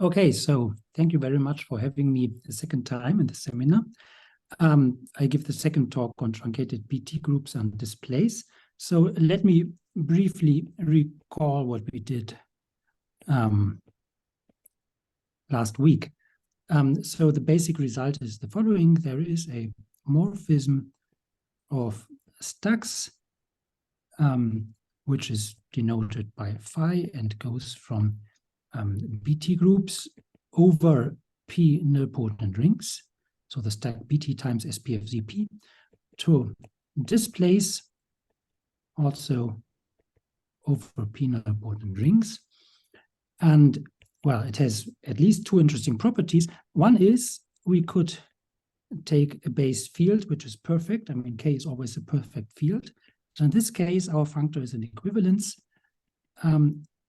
Okay, so thank you very much for having me the second time in the seminar. I give the second talk on truncated BT groups and displays. So let me briefly recall what we did last week. So the basic result is the following. There is a morphism of stacks, which is denoted by phi and goes from BT groups over P nilpotent rings, so the stack BT times SPFZP, to displays also over P nilpotent rings. And well, it has at least two interesting properties. One is we could take a base field, which is perfect. I mean, K is always a perfect field. So in this case, our functor is an equivalence.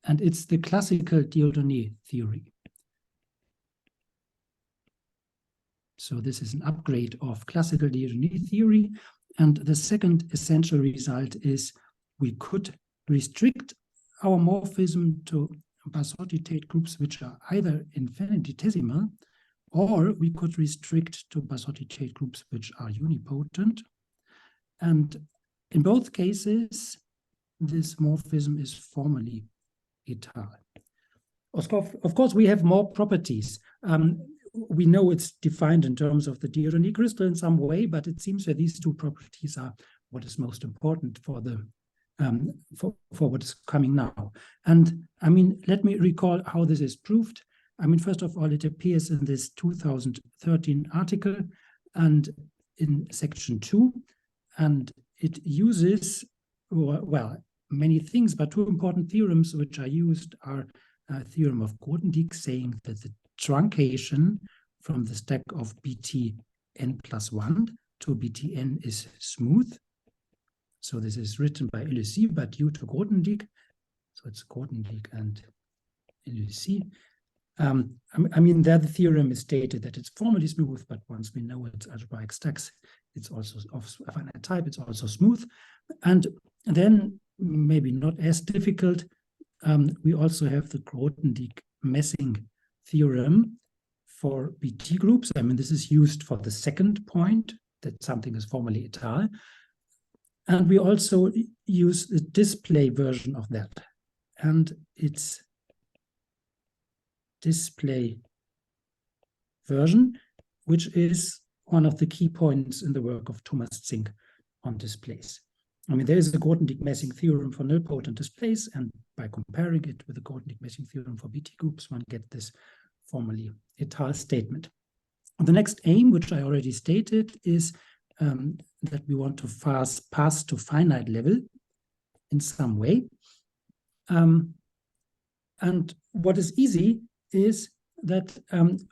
And it's the classical Dieudonné theory. So this is an upgrade of classical Dieudonné theory. And the second essential result is we could restrict our morphism to Barsotti-Tate groups which are either infinitesimal, or we could restrict to Barsotti-Tate groups which are unipotent. And in both cases, this morphism is formally etale. Of course, we have more properties. We know it's defined in terms of the Dieudonné crystal in some way, but it seems that these two properties are what is most important for the for what is coming now. And I mean, let me recall how this is proved. I mean, first of all, it appears in this 2013 article and in section 2, and it uses, well, many things, but two important theorems which are used are a theorem of Grothendieck saying that the truncation from the stack of Btn+1 to Btn is smooth. So this is written by Ulysse, but due to Grothendieck. So it's Grothendieck and Ulysse. I mean, there the theorem is stated that it's formally smooth, but once we know it's algebraic stacks, it's also of finite type, it's also smooth. And then, maybe not as difficult, we also have the Grothendieck-Messing theorem for BT groups. I mean, this is used for the second point, that something is formally etale. And we also use the display version of that. And it's display version, which is one of the key points in the work of Thomas Zink on displays. I mean, there is a Grothendieck-Messing theorem for nilpotent displays, and by comparing it with the Grothendieck-Messing theorem for BT groups, one gets this formally etale statement. The next aim, which I already stated, is that we want to pass to finite level in some way. And what is easy is that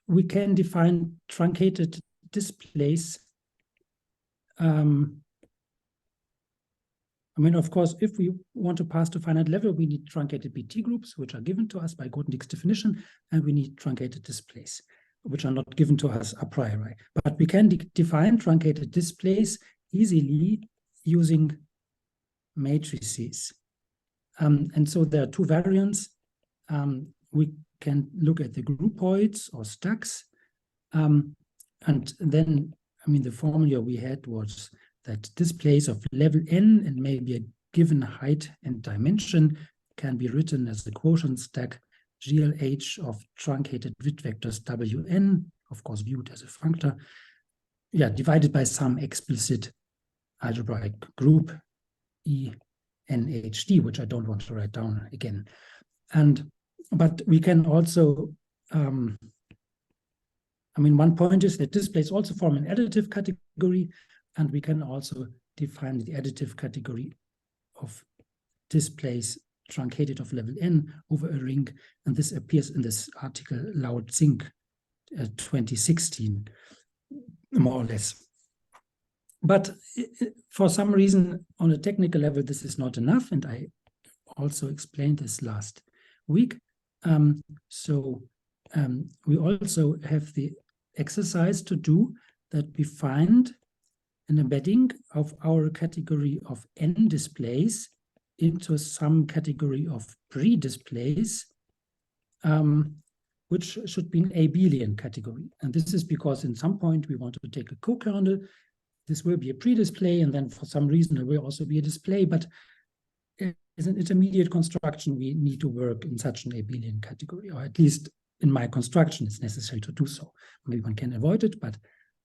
we can define truncated displays. I mean, of course, if we want to pass to finite level, we need truncated BT groups, which are given to us by Grothendieck's definition, and we need truncated displays, which are not given to us a priori. But we can define truncated displays easily using matrices. And so there are two variants. We can look at the groupoids or stacks. And then, I mean, the formula we had was that displays of level n and maybe a given height and dimension can be written as the quotient stack GLH of truncated bit vectors Wn, of course viewed as a functor, divided by some explicit algebraic group ENHD, which I don't want to write down again. But we can also, I mean, one point is that displays also form an additive category, and we can also define the additive category of displays truncated of level n over a ring, and this appears in this article Lau 2016, more or less. But for some reason, on a technical level, this is not enough, and I also explained this last week. We also have the exercise to do that we find an embedding of our category of n displays into some category of pre-displays which should be an abelian category. And this is because in some point we want to take a co-kernel. This will be a predisplay, and then for some reason it will also be a display, but as an intermediate construction, we need to work in such an abelian category, or at least in my construction, it's necessary to do so. Maybe one can avoid it, but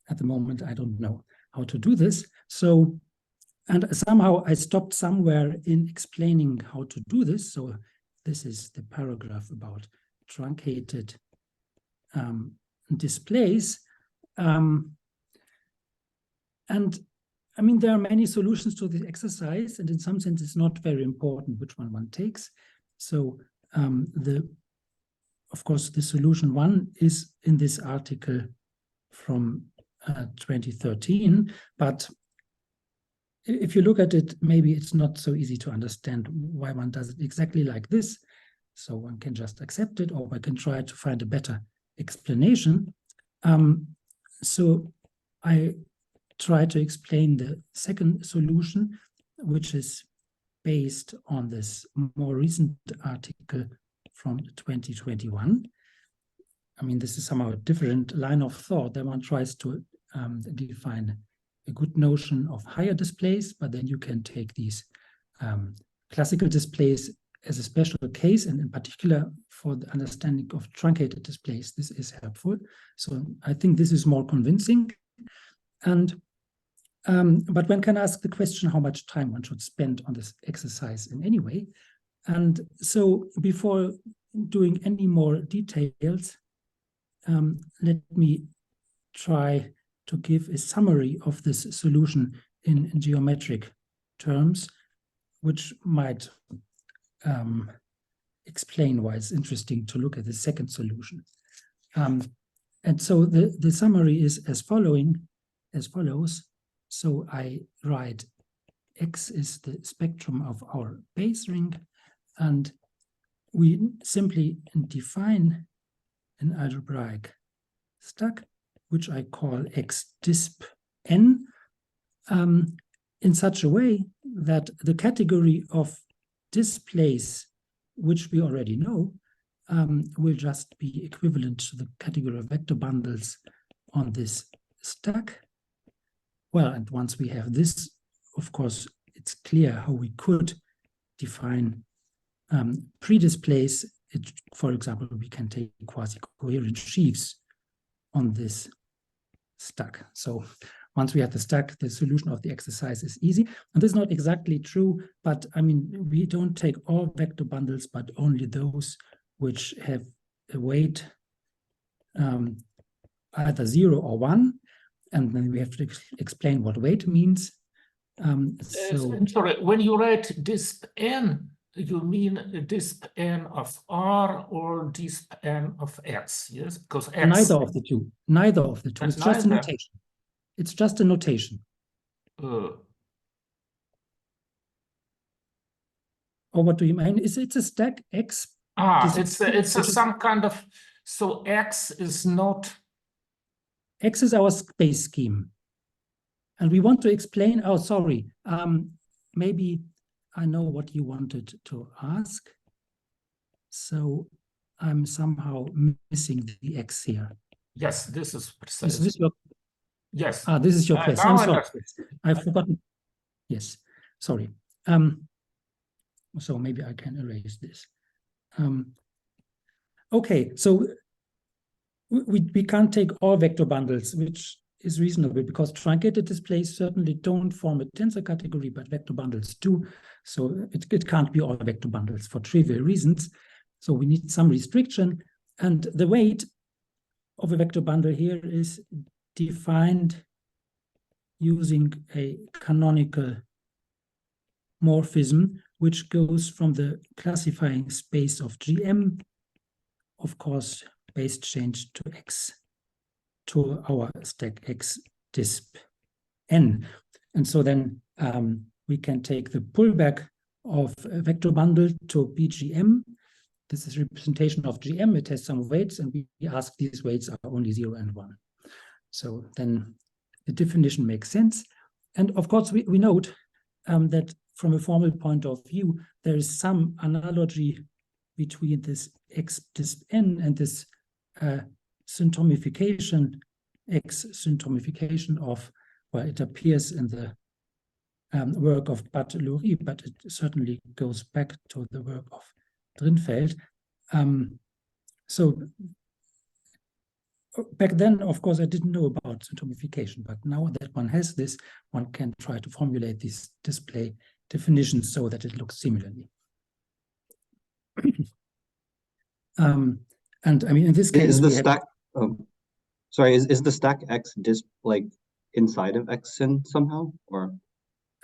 at the moment, I don't know how to do this. So, and somehow I stopped somewhere in explaining how to do this. So this is the paragraph about truncated displays. And I mean, there are many solutions to this exercise, and in some sense, it's not very important which one takes. So of course, the solution one is in this article from 2013, but if you look at it, maybe it's not so easy to understand why one does it exactly like this. So one can just accept it, or one can try to find a better explanation. So I try to explain the second solution, which is based on this more recent article from 2021. I mean, this is somehow a different line of thought that one tries to define a good notion of higher displays, but then you can take these classical displays as a special case, and in particular for the understanding of truncated displays, this is helpful. So I think this is more convincing. And but one can ask the question how much time one should spend on this exercise in any way. And so before doing any more details, let me try to give a summary of this solution in geometric terms, which might explain why it's interesting to look at the second solution. And so the summary is as follows. So I write X is the spectrum of our base ring, and we simply define an algebraic stack, which I call X disp n, in such a way that the category of displays, which we already know, will just be equivalent to the category of vector bundles on this stack. Well, and once we have this, of course, it's clear how we could define predisplays. For example, we can take quasi-coherent sheaves on this stack. So once we have the stack, the solution of the exercise is easy. And this is not exactly true, but I mean, we don't take all vector bundles, but only those which have a weight either 0 or 1. And then we have to explain what weight means. I'm sorry, when you write disp n, you mean disp n of R or disp n of X, yes? Because X... Neither of the two. Neither of the two. It's just a notation. It's just a notation. Or what do you mean? It's a stack X. It's some kind of... So X is not... X is our space scheme. And we want to explain, oh, sorry, maybe I know what you wanted to ask. So I'm somehow missing the X here. Yes, this is precise. Is this your... Yes. This is your question. I'm sorry. I've forgotten. Yes, sorry. So maybe I can erase this. Okay, so we can't take all vector bundles, which is reasonable because truncated displays certainly don't form a tensor category, but vector bundles do. So it can't be all vector bundles for trivial reasons. So we need some restriction. And the weight of a vector bundle here is defined using a canonical morphism, which goes from the classifying space of GM, of course, base change to X, to our stack X disp n. And so then we can take the pullback of a vector bundle to BGM. This is representation of GM. It has some weights, and we ask these weights are only 0 and 1. So then the definition makes sense. And of course, we note that from a formal point of view, there is some analogy between this X disp n and this symptomification, X-symptomification of, well, it appears in the work of Bartoluri, but it certainly goes back to the work of Drinfeld. So back then, of course, I didn't know about symptomification, but now that one has this, one can try to formulate these display definitions so that it looks similarly. And I mean, in this case, is the stack, sorry, is the stack X disp like inside of Xsyn somehow, or?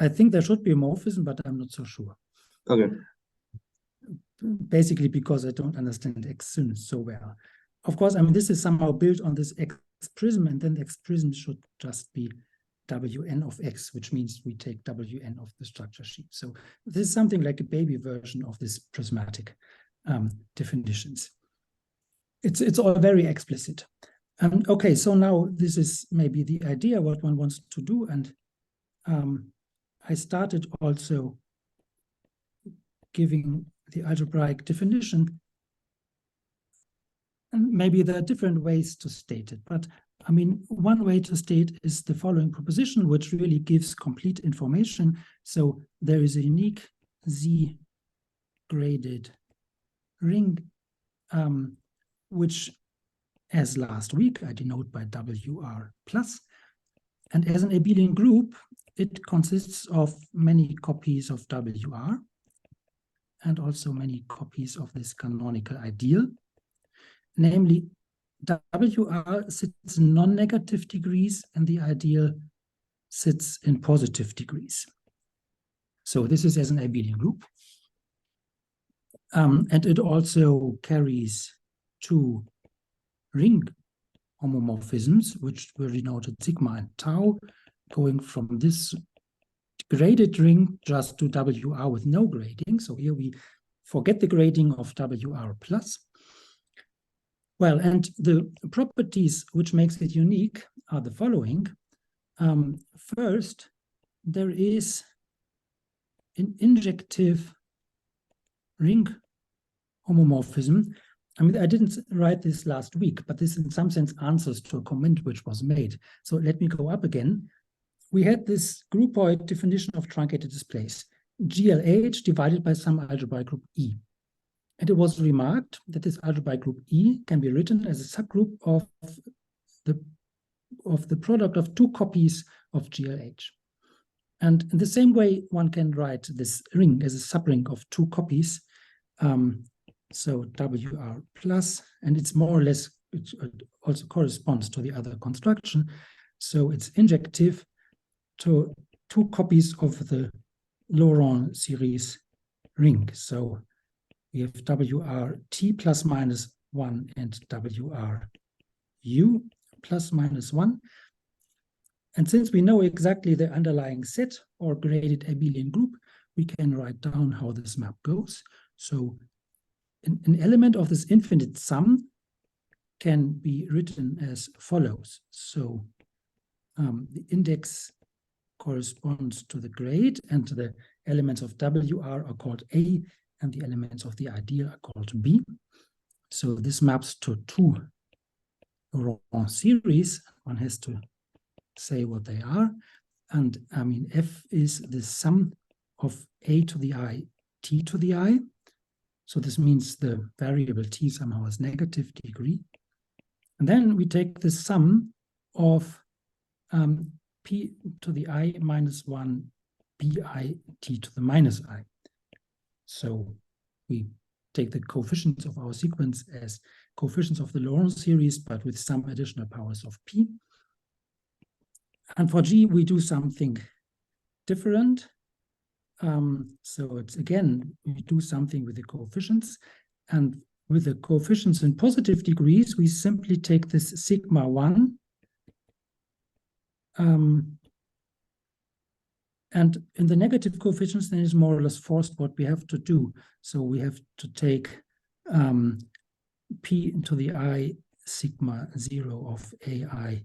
I think there should be a morphism, but I'm not so sure. Okay. Basically because I don't understand Xsyn so well. Of course, I mean, this is somehow built on this X prism, and then X prism should just be Wn of X, which means we take Wn of the structure sheet. So this is something like a baby version of this prismatic definitions. It's all very explicit. Okay, so now this is maybe the idea what one wants to do, and I started also giving the algebraic definition. And maybe there are different ways to state it, but I mean, one way to state is the following proposition, which really gives complete information. So there is a unique Z-graded ring, which, as last week, I denote by WR plus. And as an abelian group, it consists of many copies of WR and also many copies of this canonical ideal. Namely, WR sits in non-negative degrees and the ideal sits in positive degrees. So this is as an abelian group. And it also carries two ring homomorphisms, which were denoted sigma and tau, going from this graded ring just to WR with no grading. So here we forget the grading of WR plus. Well, and the properties which makes it unique are the following. First, there is an injective ring homomorphism. I mean, I didn't write this last week, but this in some sense answers to a comment which was made. So let me go up again. We had this groupoid definition of truncated displays, GLH divided by some algebraic group E. And it was remarked that this algebraic group E can be written as a subgroup of the product of two copies of GLH. And in the same way, one can write this ring as a subring of two copies. So WR plus, and it's more or less, it also corresponds to the other construction. So it's injective to two copies of the Laurent series ring. So we have WRT plus minus 1 and WRU plus minus 1. And since we know exactly the underlying set or graded abelian group, we can write down how this map goes. So an element of this infinite sum can be written as follows. So the index corresponds to the grade, and the elements of WR are called A, and the elements of the ideal are called B. So this maps to two Laurent series. One has to say what they are. And I mean, F is the sum of A to the I, T to the I. So this means the variable T somehow has negative degree. And then we take the sum of P to the I minus 1, BI T to the minus I. So we take the coefficients of our sequence as coefficients of the Laurent series, but with some additional powers of P. And for G, we do something different. So it's again, we do something with the coefficients. And with the coefficients in positive degrees, we simply take this sigma 1. And in the negative coefficients, then it's more or less forced what we have to do. So we have to take P to the I sigma 0 of AI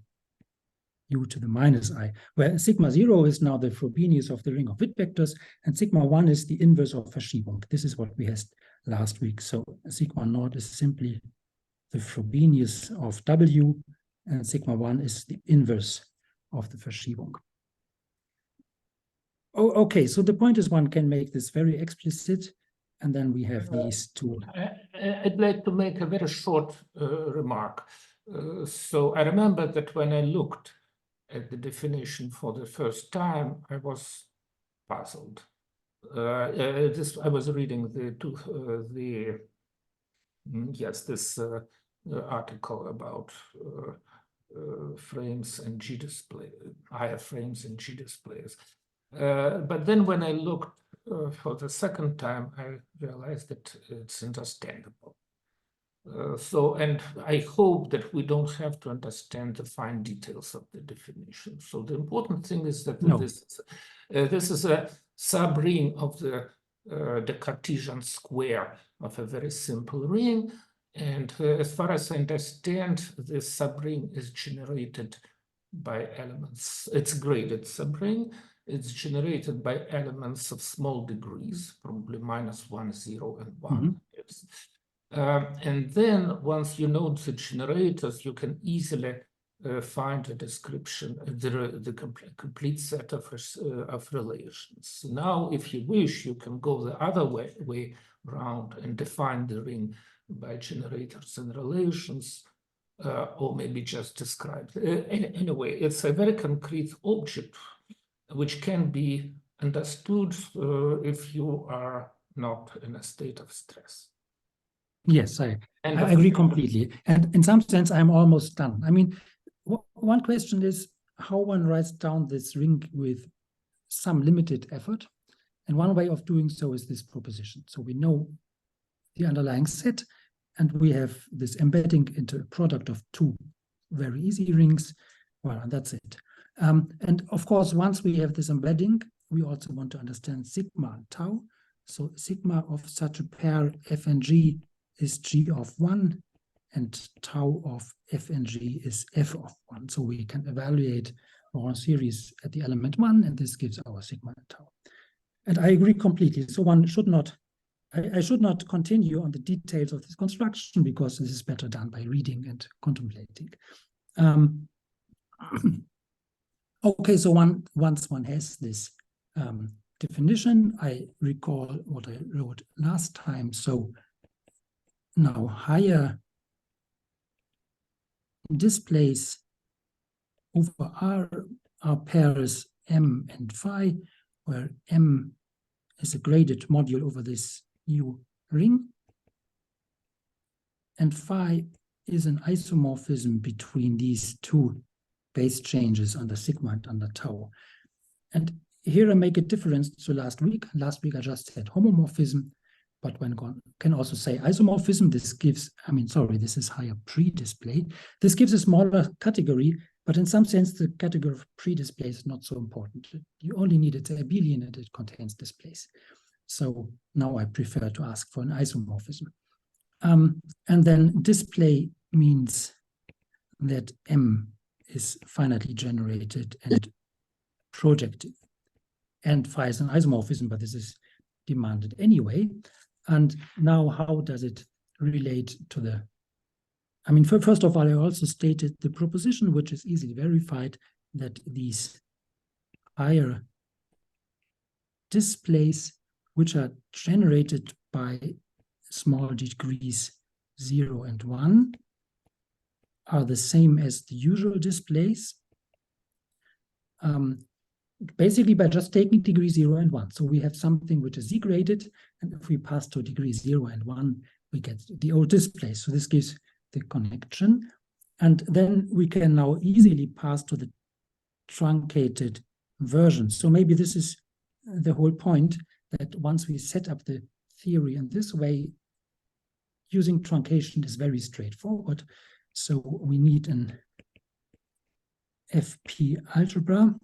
U to the minus I, where sigma 0 is now the Frobenius of the ring of Witt vectors, and sigma 1 is the inverse of Verschiebung. This is what we had last week. So sigma naught is simply the Frobenius of W, and sigma 1 is the inverse of the Verschiebung. Oh, okay, so the point is one can make this very explicit, and then we have these two. I'd like to make a very short remark. So I remember that when I looked at the definition for the first time, I was puzzled. I was reading this article about frames and G display, higher frames and G displays. But then when I looked for the second time, I realized that it's understandable. And I hope that we don't have to understand the fine details of the definition. So the important thing is that this is a subring of the Cartesian square of a very simple ring. And as far as I understand, this subring is generated by elements. It's graded subring. It's generated by elements of small degrees, probably -1, 0, and 1. And then once you know the generators, you can easily find a description, the complete set of relations. Now, if you wish, you can go the other way around and define the ring by generators and relations, or maybe just describe. Anyway, it's a very concrete object which can be understood if you are not in a state of stress. Yes, I agree completely. And in some sense, I'm almost done. I mean, one question is how one writes down this ring with some limited effort. And one way of doing so is this proposition. So we know the underlying set, and we have this embedding into a product of two very easy rings. Well, and that's it. And of course, once we have this embedding, we also want to understand sigma and tau. So sigma of such a pair F and G is G of 1, and tau of F and G is F of 1. So we can evaluate our series at the element 1, and this gives our sigma and tau. And I agree completely. So one should not, I should not continue on the details of this construction, because this is better done by reading and contemplating. Okay, so once one has this definition, I recall what I wrote last time. So now higher displays over R are pairs M and phi, where M is a graded module over this new ring, and phi is an isomorphism between these two base changes under sigma and under tau. And here I make a difference to last week. Last week I just said homomorphism, but one can also say isomorphism. This gives, this is higher pre-display. This gives a smaller category, but in some sense the category of pre-display is not so important. You only need it abelian and it contains displays. So now I prefer to ask for an isomorphism. And then display means that M is finitely generated and projective. And phi is an isomorphism, but this is demanded anyway. And now how does it relate to the, first of all, I also stated the proposition, which is easily verified, that these higher displays, which are generated by small degrees 0 and 1, are the same as the usual displays, basically by just taking degree 0 and 1. So we have something which is Z-graded, and if we pass to degree 0 and 1, we get the old display. So this gives the connection. And then we can now easily pass to the truncated version. So maybe this is the whole point, that once we set up the theory in this way, using truncation is very straightforward. So we need an FP algebra.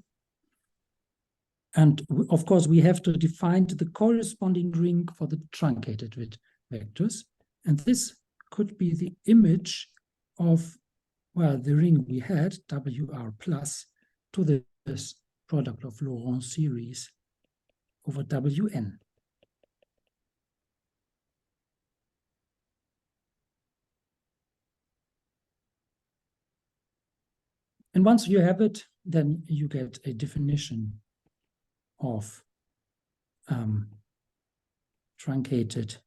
And of course, we have to define the corresponding ring for the truncated vectors. And this could be the image of, well, the ring we had, WR plus, to this product of Laurent series over WN. And once you have it, then you get a definition of truncated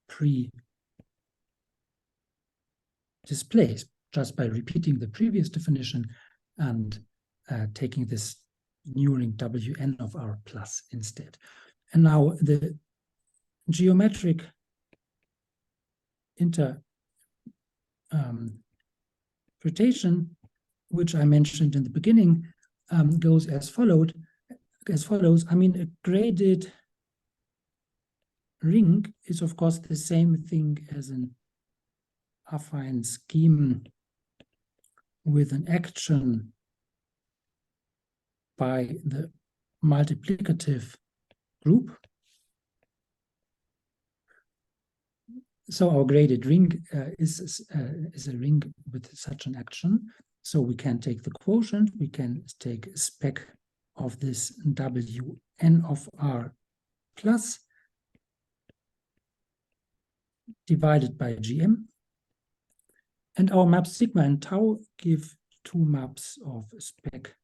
pre-displays just by repeating the previous definition and taking this new ring Wn of R plus instead. And now the geometric interpretation, which I mentioned in the beginning, goes as follows. I mean, a graded ring is, of course, the same thing as an affine scheme with an action by the multiplicative group. So our graded ring is a ring with such an action. So we can take the quotient, we can take a spec of this Wn of R plus divided by Gm. And our maps sigma and tau give two maps of spec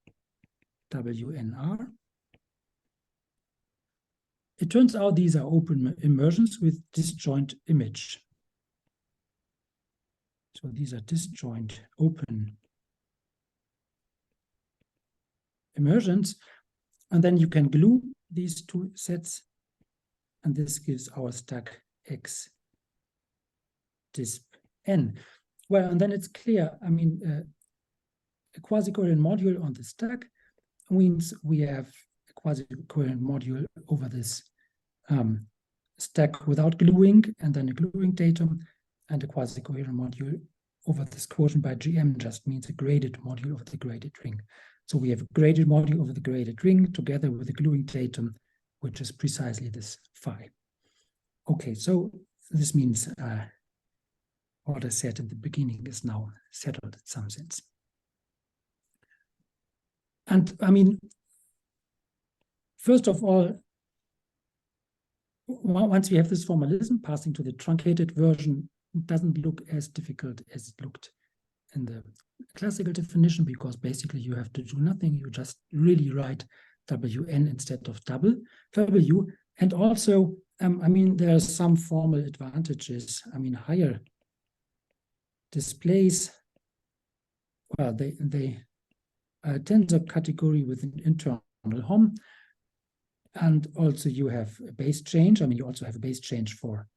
WNR. It turns out these are open immersions with disjoint image. So these are disjoint open immersions. And then you can glue these two sets. And this gives our stack X disp N. Well, and then it's clear, I mean, a quasi-coherent module on the stack means we have a quasi-coherent module over this stack without gluing, and then a gluing datum, and a quasi-coherent module over this quotient by Gm just means a graded module over the graded ring. So we have a graded module over the graded ring together with a gluing datum, which is precisely this phi. Okay, so this means what I said in the beginning is now settled in some sense. And I mean, first of all, once we have this formalism, passing to the truncated version doesn't look as difficult as it looked in the classical definition, because basically you have to do nothing. You just really write Wn instead of W. And also, I mean, there are some formal advantages. I mean, higher displays, well, they tensor category with an internal HOM. And also you have a base change. I mean, you also have a base change for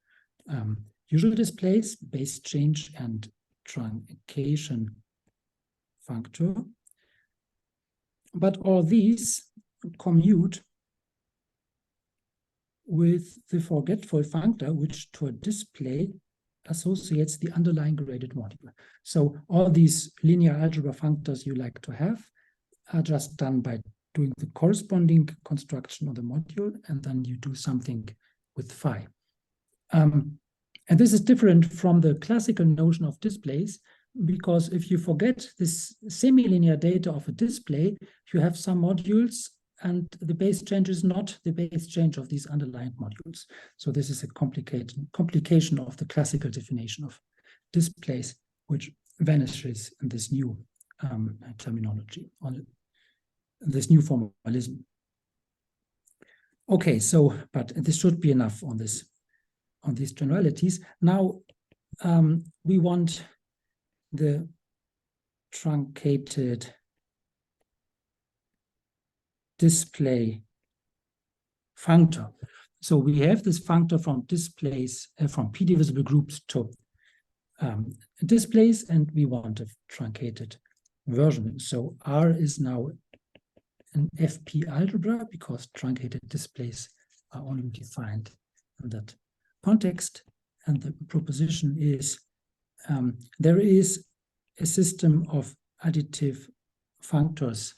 usual displays, base change and truncation functor. But all these commute with the forgetful functor, which to a display associates the underlying graded module. So all these linear algebra functors you like to have are just done by doing the corresponding construction of the module, and then you do something with phi. And this is different from the classical notion of displays, because if you forget this semi-linear data of a display, you have some modules, and the base change is not the base change of these underlying modules. So this is a complication of the classical definition of displays, which vanishes in this new terminology, on this new formalism. Okay, so, but this should be enough on this, on these generalities. Now we want the truncated display functor. So we have this functor from displays, from p-divisible groups to displays, and we want a truncated version. So R is now an FP algebra because truncated displays are only defined in that context. And the proposition is there is a system of additive functors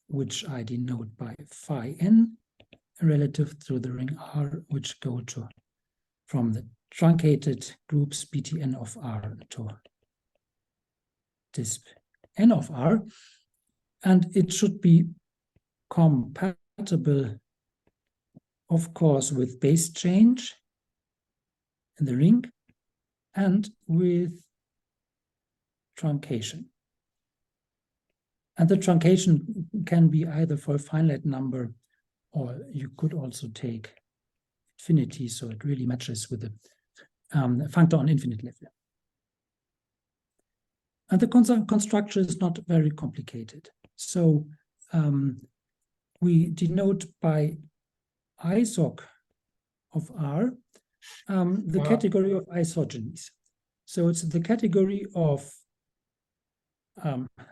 which I denote by phi n relative to the ring R, which go to from the truncated groups Btn of R to disp n of R. And it should be compatible, of course, with base change in the ring and with truncation. And the truncation can be either for a finite number, or you could also take infinity, so it really matches with the functor on infinite level. And the construction is not very complicated. So we denote by isoc of R the category of isogenies. So it's the category of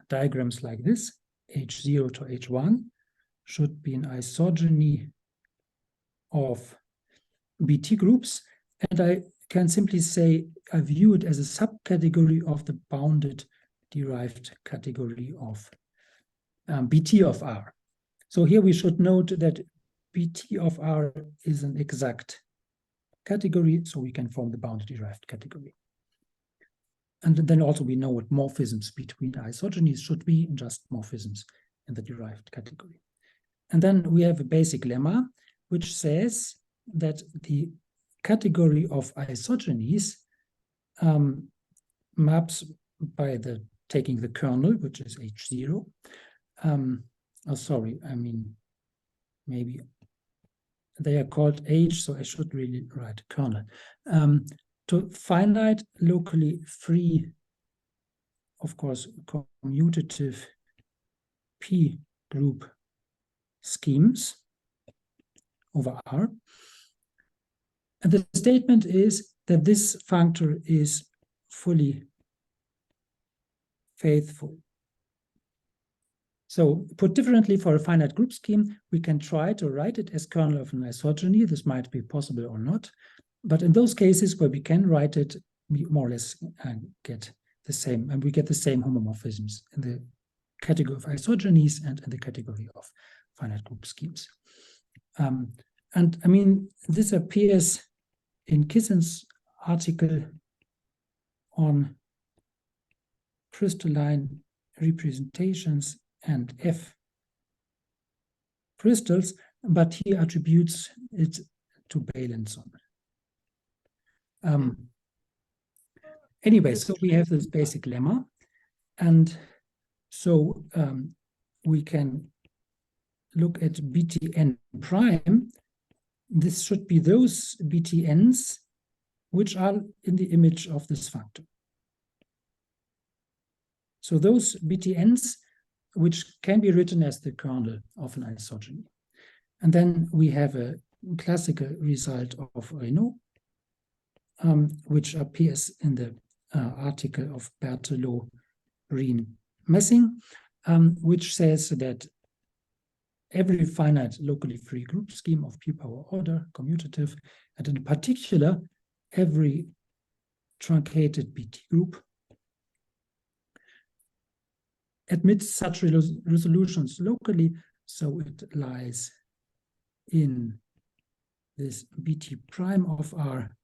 diagrams like this, H0 to H1 should be an isogeny of BT groups. And I can simply say I view it as a subcategory of the bounded derived category of BT of R. So here we should note that BT of R is an exact category, so we can form the bounded derived category. And then also we know what morphisms between isogenies should be, just morphisms in the derived category. And then we have a basic lemma, which says that the category of isogenies maps by taking the kernel, which is H0. Maybe they are called H, so I should really write kernel. To finite locally free, of course, commutative P group schemes over R. And the statement is that this functor is fully faithful. So put differently, for a finite group scheme, we can try to write it as kernel of an isogeny. This might be possible or not. But in those cases where we can write it, we more or less get the same, and we get the same homomorphisms in the category of isogenies and in the category of finite group schemes. And I mean, this appears in Kissen's article on crystalline representations and F crystals, but he attributes it to Bailenson. Anyway, so we have this basic lemma, and so we can look at BTN prime. This should be those BTNs which are in the image of this functor. So those BTNs which can be written as the kernel of an isogeny. And then we have a classical result of Raynaud, which appears in the article of Berthelot, Rien, Messing, which says that every finite locally free group scheme of p power order, commutative, and in particular, every truncated BT group admits such resolutions locally, so it lies in this BT prime of R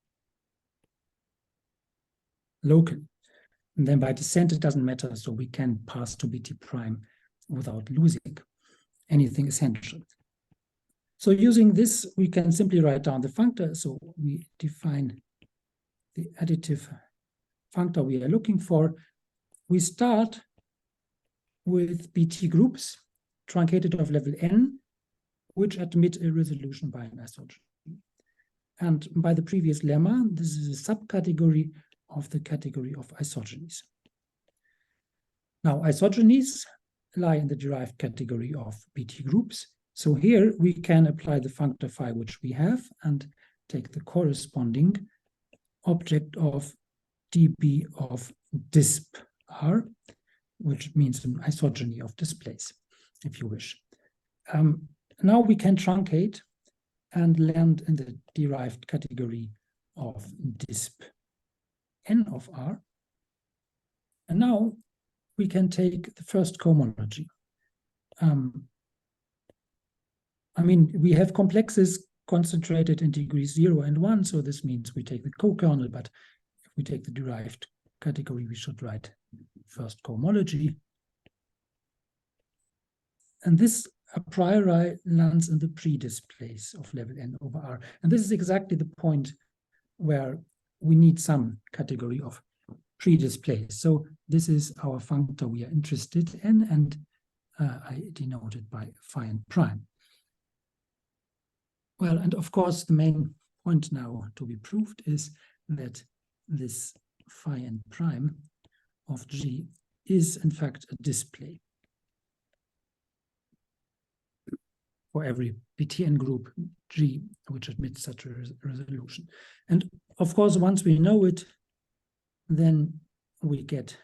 locally. And then by descent, it doesn't matter, so we can pass to BT prime without losing anything essential. So using this, we can simply write down the functor. So we define the additive functor we are looking for. We start with BT groups truncated of level n, which admit a resolution by an isogeny. And by the previous lemma, this is a subcategory of the category of isogenies. Now, isogenies lie in the derived category of BT groups. So here we can apply the functor phi which we have and take the corresponding object of dB of disp R, which means an isogeny of displays, if you wish. Now we can truncate and land in the derived category of disp n of R. And now we can take the first cohomology. I mean, we have complexes concentrated in degrees 0 and 1, so this means we take the co-kernel, but if we take the derived category, we should write first cohomology. And this a priori lands in the pre-displays of level n over R. And this is exactly the point where we need some category of pre-displays. So this is our functor we are interested in, and I denoted by phi n prime. Well, and of course, the main point now to be proved is that this phi n prime of G is in fact a display for every Btn group G which admits such a resolution. And of course, once we know it, then we get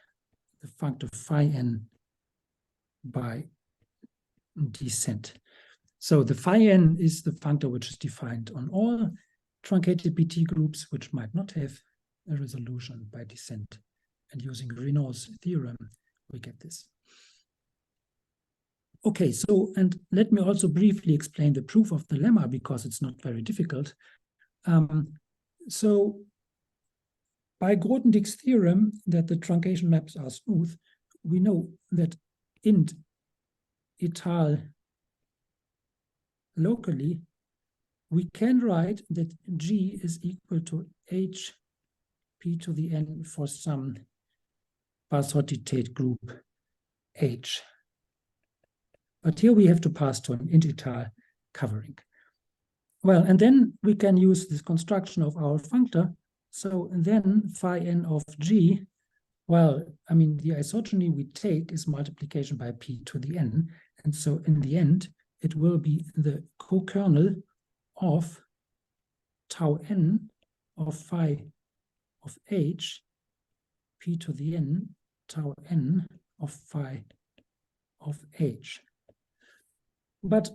the functor phi n by descent. So the phi n is the functor which is defined on all truncated Bt groups which might not have a resolution by descent. And using Renaud's theorem, we get this. Okay, so, and let me also briefly explain the proof of the lemma because it's not very difficult. So by Grothendieck's theorem that the truncation maps are smooth, we know that int etal locally, we can write that G is equal to h p to the n for some Barsotti-Tate group H. But here we have to pass to an int etal covering. Well, and then we can use this construction of our functor. So then phi n of G, well, I mean, the isogeny we take is multiplication by p to the n. And so in the end, it will be the co-kernel of tau n of phi of h, p to the n, tau n of phi of h. But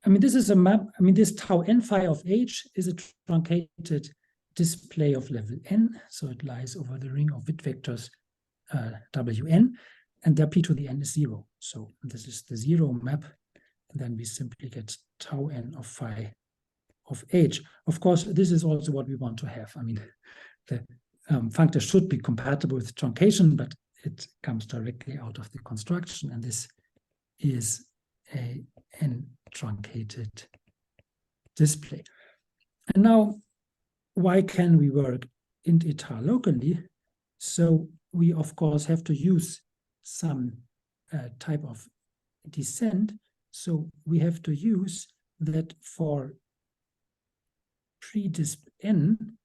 I mean, this is a map. I mean, this tau n phi of h is a truncated display of level n. So it lies over the ring of Witt vectors Wn, and their p to the n is 0. So this is the 0 map. And then we simply get tau n of phi of h. Of course, this is also what we want to have. I mean, the functor should be compatible with truncation, but it comes directly out of the construction, and this is a n-truncated display. And now, why can we work int etal locally? So we, of course, have to use some type of descent. So we have to use that for predisp n,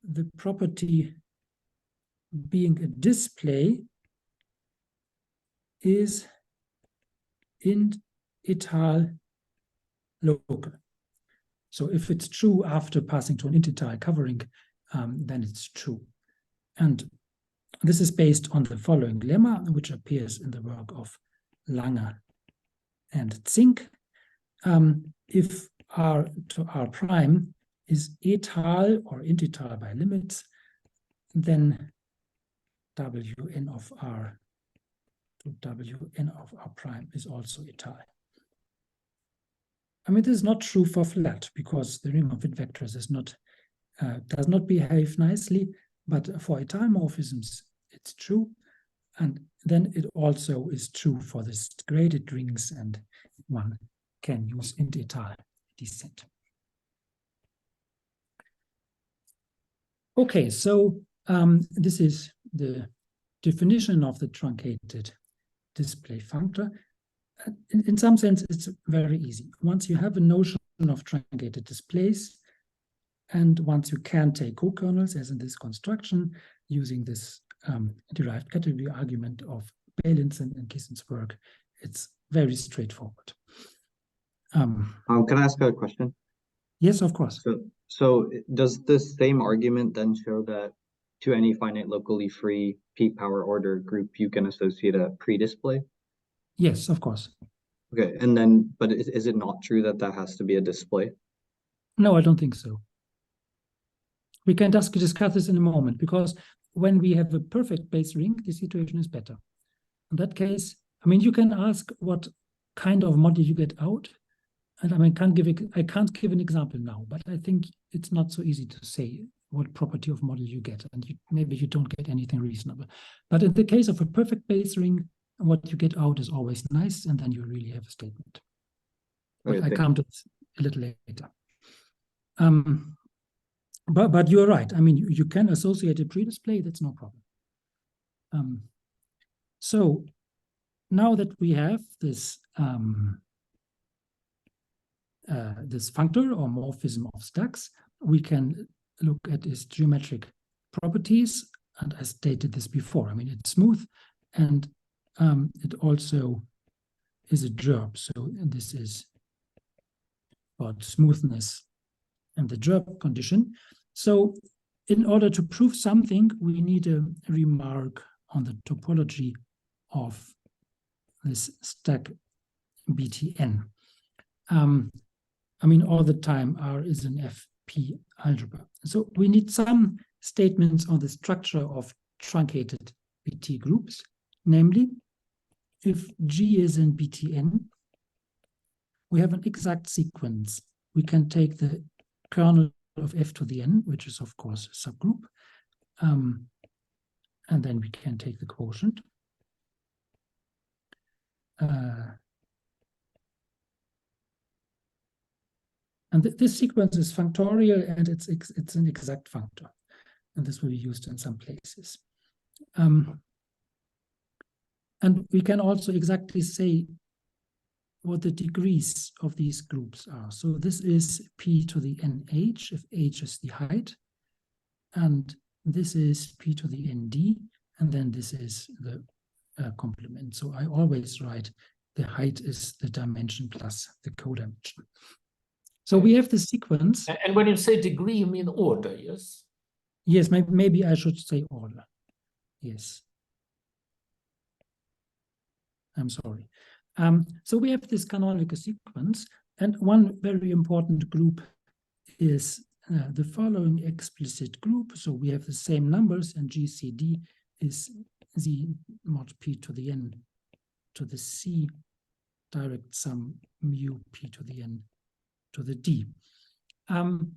the property being a display is int etal local. So if it's true after passing to an int etal covering, then it's true. And this is based on the following lemma, which appears in the work of Lange and Zink. If R to R prime is etal or int etal by limits, then Wn of R to Wn of R prime is also etal. I mean, this is not true for flat because the ring of Witt vectors is not does not behave nicely, but for etal morphisms, it's true. And then it also is true for the graded rings, and one can use int etal descent. Okay, so this is the definition of the truncated display functor. In some sense, it's very easy. Once you have a notion of truncated displays, and once you can take co-kernels, as in this construction, using this derived category argument of Bailinson and Kissen's work, it's very straightforward. Can I ask a question? Yes, of course. So does this same argument then show that to any finite locally free peak power order group, you can associate a pre-display? Yes, of course. Okay, and then, but is it not true that that has to be a display? No, I don't think so. We can discuss this in a moment, because when we have a perfect base ring, the situation is better. In that case, I mean, you can ask what kind of model you get out. And I mean, I can't give an example now, but I think it's not so easy to say what property of model you get, and maybe you don't get anything reasonable. But in the case of a perfect base ring, what you get out is always nice, and then you really have a statement. But I come to this a little later. But you're right. I mean, you can associate a pre-display. That's no problem. So now that we have this this functor or morphism of stacks, we can look at its geometric properties. And I stated this before. I mean, it's smooth, and it also is a gerb. So this is about smoothness and the gerb condition. So in order to prove something, we need a remark on the topology of this stack BTN. I mean, all the time R is an FP algebra. So we need some statements on the structure of truncated BT groups. Namely, if G is in BTN, we have an exact sequence. We can take the kernel of F to the N, which is of course a subgroup, and then we can take the quotient. And this sequence is functorial, and it's an exact functor. And this will be used in some places. And we can also exactly say what the degrees of these groups are. So this is P to the NH, if H is the height. And this is P to the ND, and then this is the complement. So I always write the height is the dimension plus the codimension. So we have the sequence. And when you say degree, you mean order, yes? Yes, maybe I should say order. Yes. I'm sorry. So we have this canonical sequence, and one very important group is the following explicit group. So we have the same numbers, and GCD is Z mod P to the N to the C direct sum mu P to the N to the D. And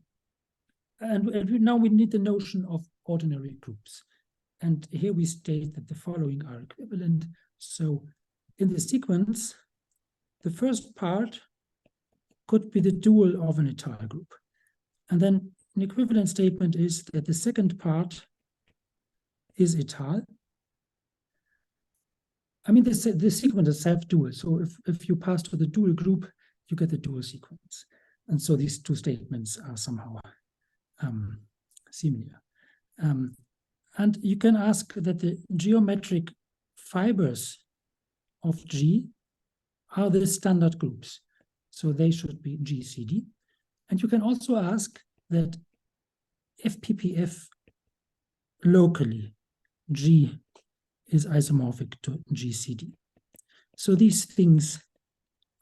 now we need the notion of ordinary groups. And here we state that the following are equivalent. So in the sequence, the first part could be the dual of an étale group. And then an equivalent statement is that the second part is étale. I mean, the sequence is self-dual. So if you pass to the dual group, you get the dual sequence. And so these two statements are somehow similar. And you can ask that the geometric fibers of G are the standard groups. So they should be GCD. And you can also ask that FPPF locally, G is isomorphic to GCD. So these things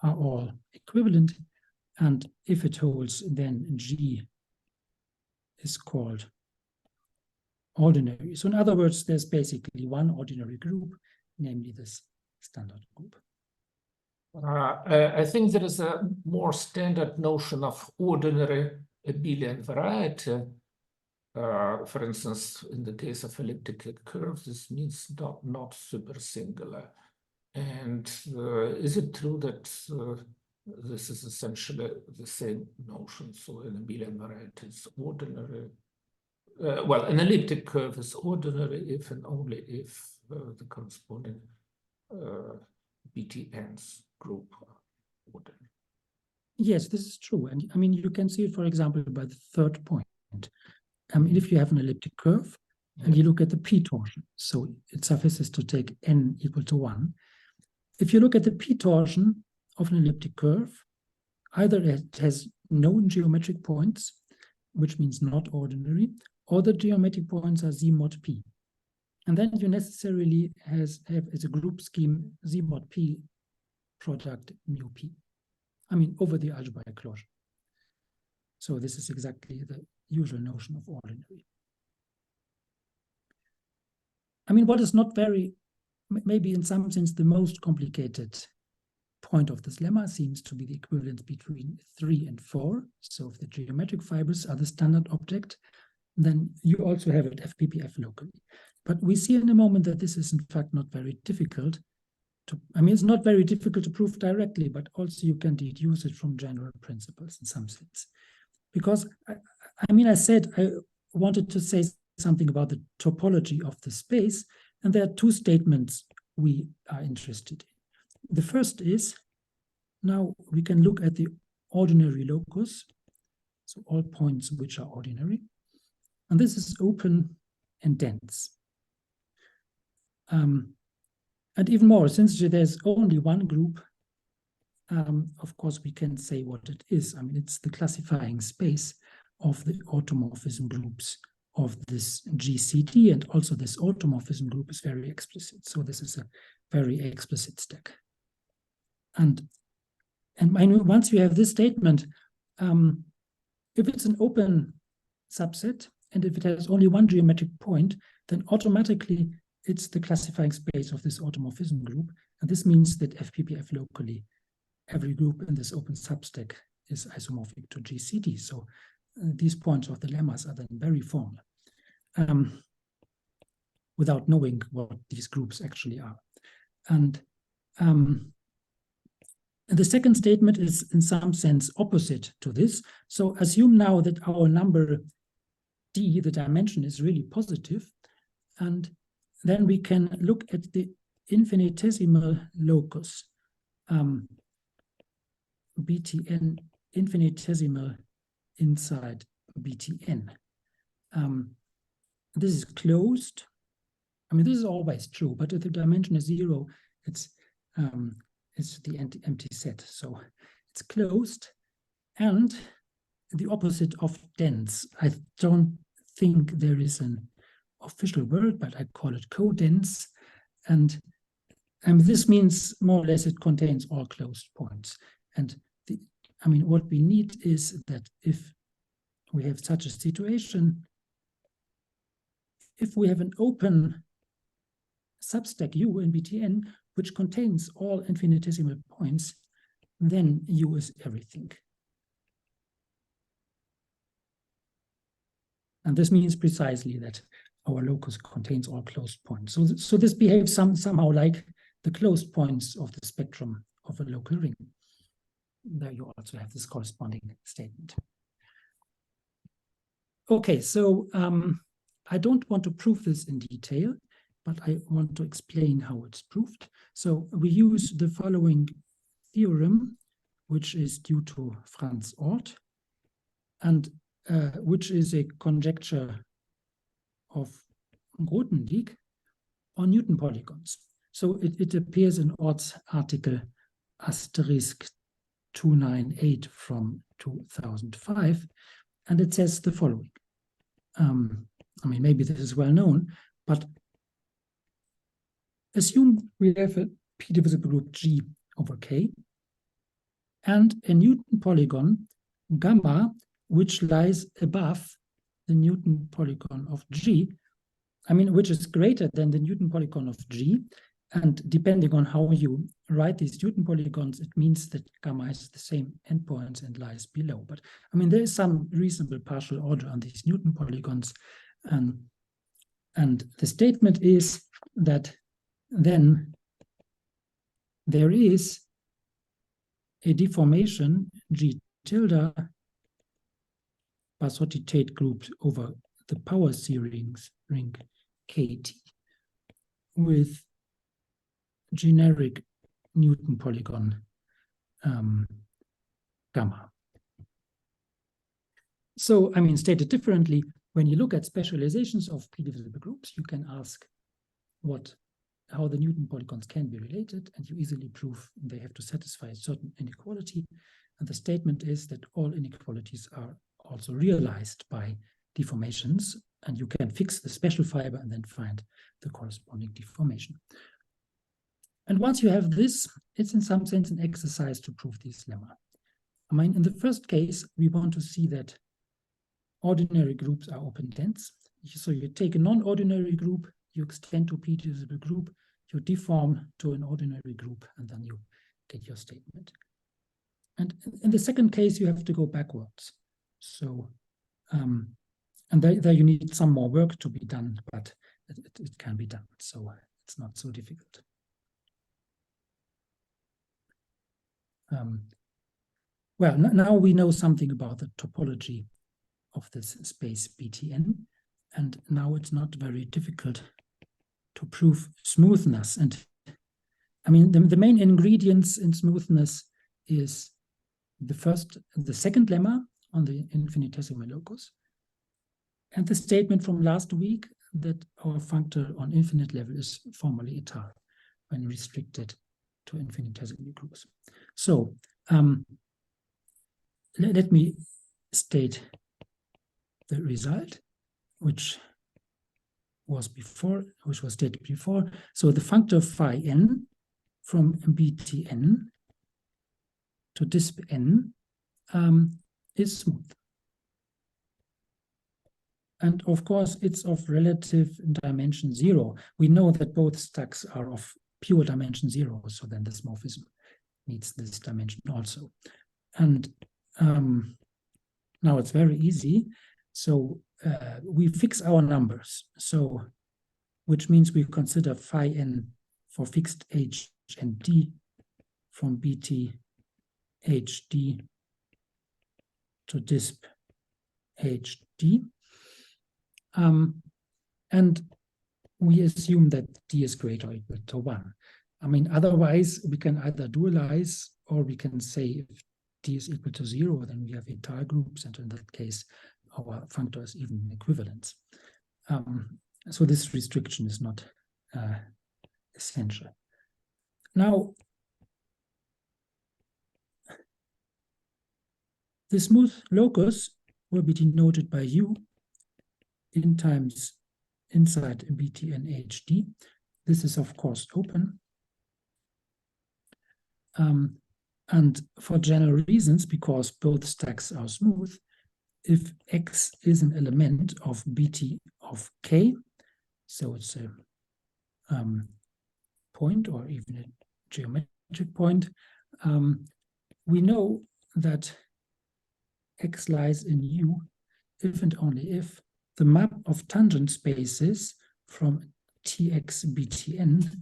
are all equivalent. And if it holds, then G is called ordinary. So in other words, there's basically one ordinary group, namely this standard group. I think there is a more standard notion of ordinary abelian variety. For instance, in the case of elliptical curves, this means not super singular. And is it true that this is essentially the same notion? So an abelian variety is ordinary. Well, an elliptic curve is ordinary if and only if the corresponding BTNs group are ordinary. Yes, this is true. And I mean, you can see it, for example, by the third point. I mean, if you have an elliptic curve and you look at the p torsion, so it suffices to take n equal to 1. If you look at the p torsion of an elliptic curve, either it has no geometric points, which means not ordinary, or the geometric points are Z mod P. And then you necessarily have as a group scheme Z mod P product mu P. I mean, over the algebraic closure. So this is exactly the usual notion of ordinary. I mean, what is not very, maybe in some sense, the most complicated point of this lemma seems to be the equivalence between 3 and 4. So if the geometric fibers are the standard object, then you also have it FPPF locally. But we see in a moment that this is in fact not very difficult to, I mean, it's not very difficult to prove directly, but also you can deduce it from general principles in some sense. Because, I mean, I said I wanted to say something about the topology of the space, and there are two statements we are interested in. The first is, now we can look at the ordinary locus, so all points which are ordinary. And this is open and dense. And even more, since there's only one group, of course, we can say what it is. I mean, it's the classifying space of the automorphism groups of this GCD, and also this automorphism group is very explicit. So this is a very explicit stack. And once you have this statement, if it's an open subset, and if it has only one geometric point, then automatically it's the classifying space of this automorphism group. And this means that FPPF locally, every group in this open substack is isomorphic to GCD. So these points of the lemmas are then very formal, without knowing what these groups actually are. And the second statement is in some sense opposite to this. So assume now that our number D, the dimension, is really positive, and then we can look at the infinitesimal locus, BTN infinitesimal inside BTN. This is closed. I mean, this is always true, but if the dimension is 0, it's the empty set. So it's closed, and the opposite of dense. I don't think there is an official word, but I call it codense. And this means more or less it contains all closed points. And what we need is that if we have such a situation, if we have an open substack U in BTN, which contains all infinitesimal points, then U is everything. And this means precisely that our locus contains all closed points. So this behaves somehow like the closed points of the spectrum of a local ring. There you also have this corresponding statement. Okay, so I don't want to prove this in detail, but I want to explain how it's proved. So we use the following theorem, which is due to Franz Orth, and which is a conjecture of Grothendieck on Newton polygons. So it appears in Orth's article asterisk 298 from 2005, and it says the following. Maybe this is well known, but assume we have a p-divisible group G over K and a Newton polygon gamma, which lies above the Newton polygon of G, which is greater than the Newton polygon of G. And depending on how you write these Newton polygons, it means that gamma has the same endpoints and lies below. But there is some reasonable partial order on these Newton polygons. And the statement is that then there is a deformation G tilde Barsotti-Tate group over the power series ring KT with generic Newton polygon gamma. So, stated differently, when you look at specializations of p-divisible groups, you can ask how the Newton polygons can be related, and you easily prove they have to satisfy a certain inequality. And the statement is that all inequalities are also realized by deformations, and you can fix the special fiber and then find the corresponding deformation. And once you have this, it's in some sense an exercise to prove this lemma. In the first case, we want to see that ordinary groups are open dense. So you take a non-ordinary group, you extend to p-divisible group, you deform to an ordinary group, and then you get your statement. And in the second case, you have to go backwards. So, and there you need some more work to be done, but it can be done. So it's not so difficult. Well, now we know something about the topology of this space BTN, and now it's not very difficult to prove smoothness. And I mean, the main ingredients in smoothness is the second lemma on the infinitesimal locus, and the statement from last week that our functor on infinite level is formally étale when restricted to infinitesimal groups. So let me state the result, which was stated before. So the functor phi n from Btn to disp n is smooth. And of course, it's of relative dimension 0. We know that both stacks are of pure dimension 0, so then this morphism needs this dimension also. And now it's very easy. So we fix our numbers. So, which means we consider phi n for fixed h and d from Bt hd to disp hd. And we assume that d is greater or equal to 1. I mean, otherwise we can either dualize, or we can say if d is equal to 0, then we have étale groups, and in that case, our functor is even equivalence. So this restriction is not essential. Now, the smooth locus will be denoted by u in times inside Btn hd. This is of course open. And for general reasons, because both stacks are smooth, if x is an element of Bt of k, so it's a point or even a geometric point, we know that x lies in U if and only if the map of tangent spaces from Tx Btn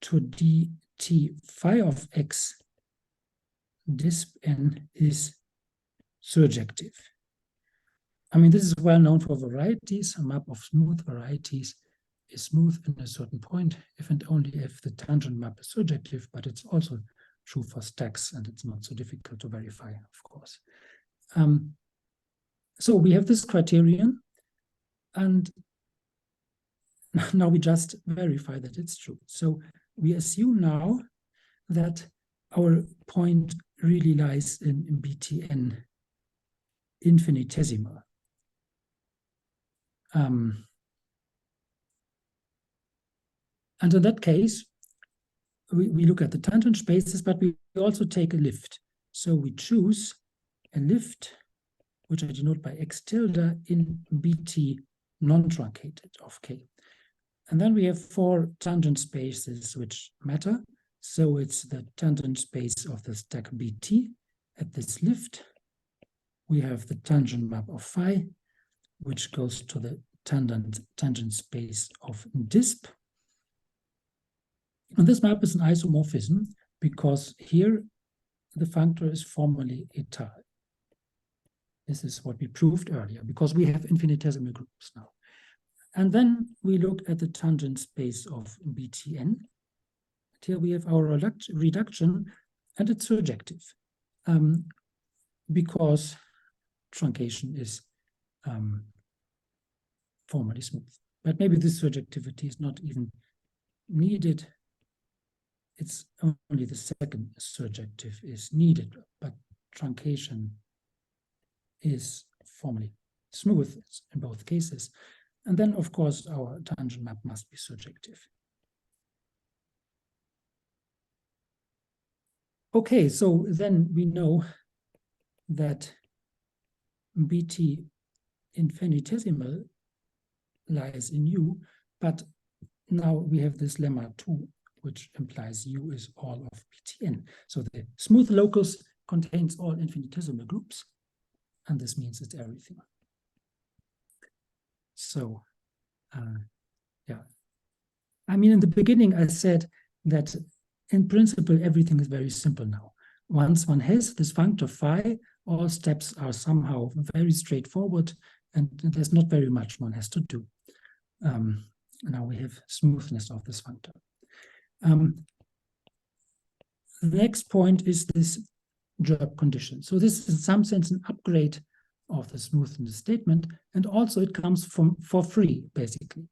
to dt phi of x disp n is surjective. I mean, this is well known for varieties. A map of smooth varieties is smooth in a certain point if and only if the tangent map is surjective, but it's also true for stacks, and it's not so difficult to verify, of course. So we have this criterion, and now we just verify that it's true. So we assume now that our point really lies in Btn infinitesimal. And in that case, we look at the tangent spaces, but we also take a lift. So we choose a lift, which I denote by x tilde in Bt non-truncated of k. And then we have 4 tangent spaces which matter. So it's the tangent space of the stack Bt at this lift. We have the tangent map of phi, which goes to the tangent space of disp. And this map is an isomorphism because here the functor is formally étale. This is what we proved earlier, because we have infinitesimal groups now. And then we look at the tangent space of Btn. Here we have our reduction, and it's surjective because truncation is formally smooth. But maybe this surjectivity is not even needed. It's only the second surjective is needed, but truncation is formally smooth in both cases. And then, of course, our tangent map must be surjective. Okay, so then we know that Bt infinitesimal lies in U, but now we have this lemma 2, which implies U is all of Btn. So the smooth locus contains all infinitesimal groups, and this means it's everything. So, yeah. I mean, in the beginning, I said that in principle, everything is very simple now. Once one has this functor phi, all steps are somehow very straightforward, and there's not very much one has to do. Now we have smoothness of this functor. the next point is this gerb condition. So this is in some sense an upgrade of the smoothness statement, and also it comes for free, basically.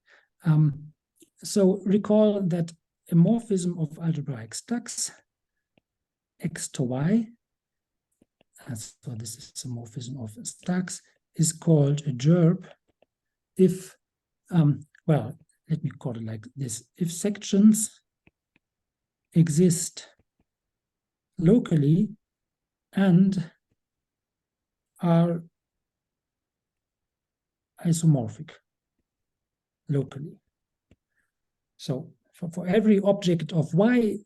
So recall that a morphism of algebraic stacks, x to y, so this is a morphism of stacks, is called a gerb if, well, let me call it like this. If sections exist locally and are isomorphic locally. So for every object of y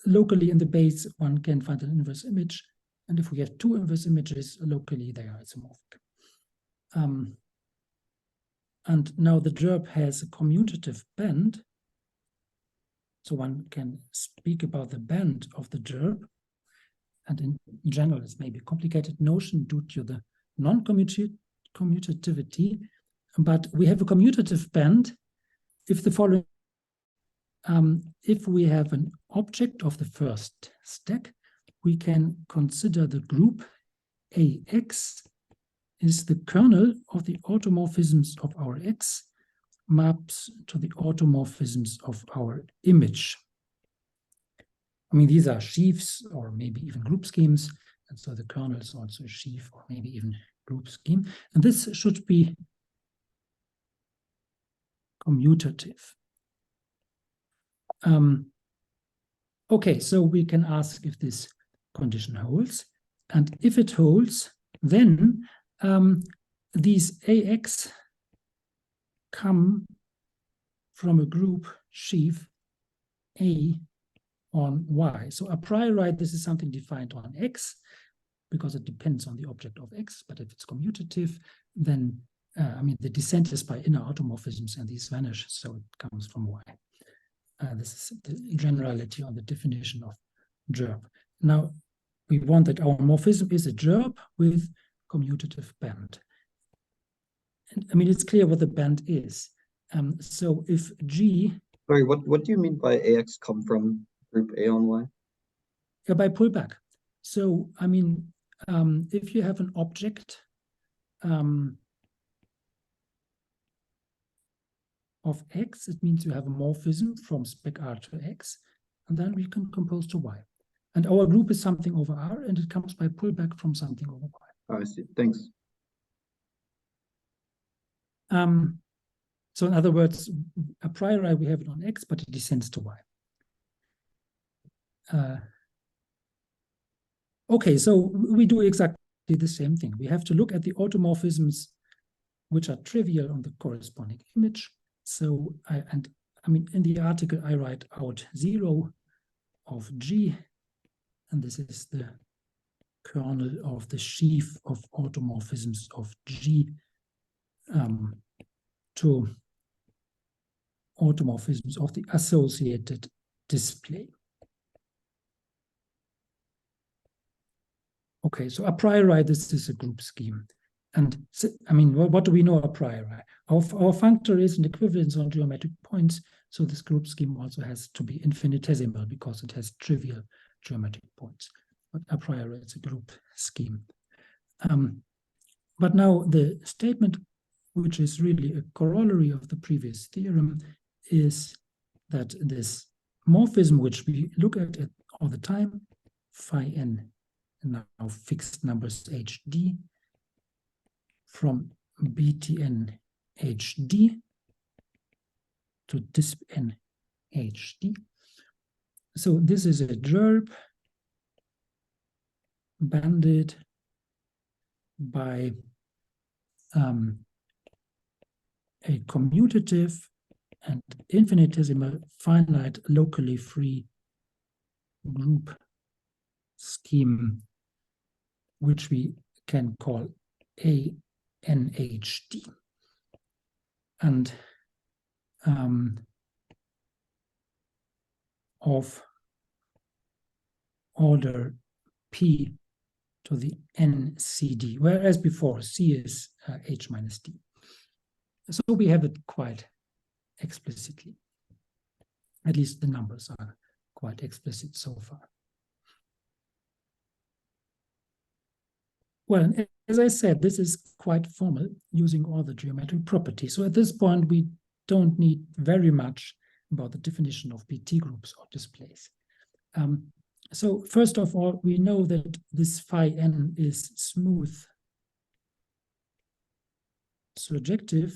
locally in the base, one can find an inverse image. And if we have two inverse images locally, they are isomorphic. And now the gerb has a commutative band. So one can speak about the band of the gerb. And in general, it's maybe a complicated notion due to the non-commutativity. But we have a commutative band if the following, if we have an object of the first stack, we can consider the group AX is the kernel of the automorphisms of our X maps to the automorphisms of our image. I mean, these are sheaves or maybe even group schemes. And so the kernel is also a sheaf or maybe even group scheme. And this should be commutative. Okay, so we can ask if this condition holds. And if it holds, then these AX come from a group sheaf A on Y. So a priori, this is something defined on X because it depends on the object of X. But if it's commutative, then I mean, the descent is by inner automorphisms and these vanish, so it comes from Y. This is the generality on the definition of gerb. Now, we want that our morphism is a gerb with commutative band. And, I mean, it's clear what the band is. So if G... Sorry, what do you mean by AX come from group A on Y? Yeah, by pullback. So, I mean, if you have an object of X, it means you have a morphism from spec R to X, and then we can compose to Y. And our group is something over R, and it comes by pullback from something over Y. Oh, I see. Thanks. So in other words, a priori we have it on X, but it descends to Y. Okay, so we do exactly the same thing. We have to look at the automorphisms which are trivial on the corresponding image. So, I mean, in the article, I write out 0 of G, and this is the kernel of the sheaf of automorphisms of G to automorphisms of the associated display. Okay, so a priori, this is a group scheme. And I mean, what do we know a priori? Our functor is an equivalence on geometric points, so this group scheme also has to be infinitesimal because it has trivial geometric points. But a priori, it's a group scheme. But now the statement, which is really a corollary of the previous theorem, is that this morphism, which we look at it all the time, phi n, now fixed numbers HD, from BTN HD to disp n HD. So this is a gerb banded by a commutative and infinitesimal finite locally free group scheme, which we can call ANHD. And of order P to the NCD, whereas before C is H minus D. So we have it quite explicitly. At least the numbers are quite explicit so far. Well, as I said, this is quite formal, using all the geometric properties. So at this point, we don't need very much about the definition of BT groups or displays. So first of all, we know that this phi n is smooth surjective.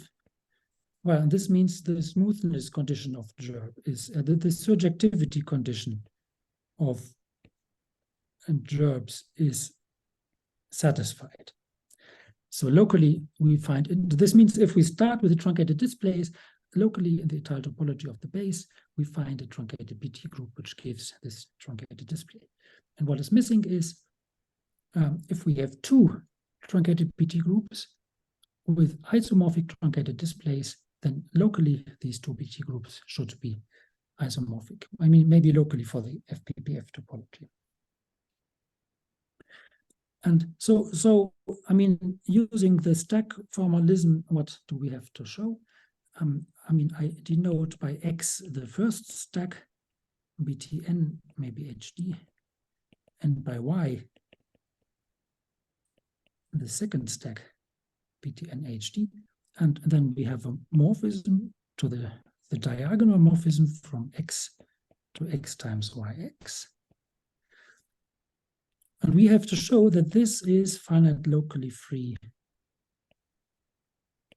Well, this means the smoothness condition of gerb is the surjectivity condition of gerbs is satisfied. So locally, we find this means if we start with the truncated displays, locally in the Étale topology of the base, we find a truncated BT group which gives this truncated display. And what is missing is if we have two truncated BT groups with isomorphic truncated displays, then locally these two BT groups should be isomorphic. I mean, maybe locally for the FPPF topology. And so I mean, using the stack formalism, what do we have to show? I mean, I denote by X the first stack, BTN, maybe HD, and by Y the second stack, BTN HD, and then we have a morphism to the diagonal morphism from X to X times YX. And we have to show that this is finite locally free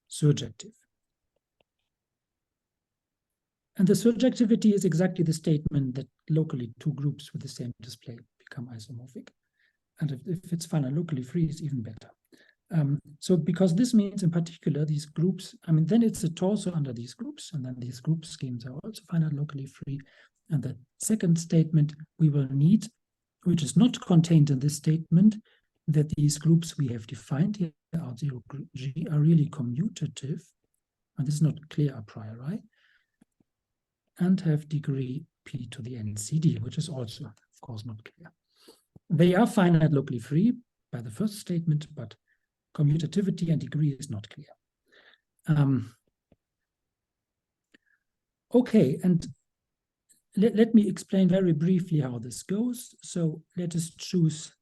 surjective. And the surjectivity is exactly the statement that locally two groups with the same display become isomorphic. And if it's finite locally free, it's even better. So because this means in particular these groups, I mean, then it's a torso under these groups, and then these group schemes are also finite locally free. And the second statement we will need, which is not contained in this statement, that these groups we have defined here, R0 G, are really commutative, and this is not clear a priori, and have degree P to the NCD, which is also, of course, not clear. They are finite locally free by the first statement, but commutativity and degree is not clear. Okay, and let me explain very briefly how this goes. So let us choose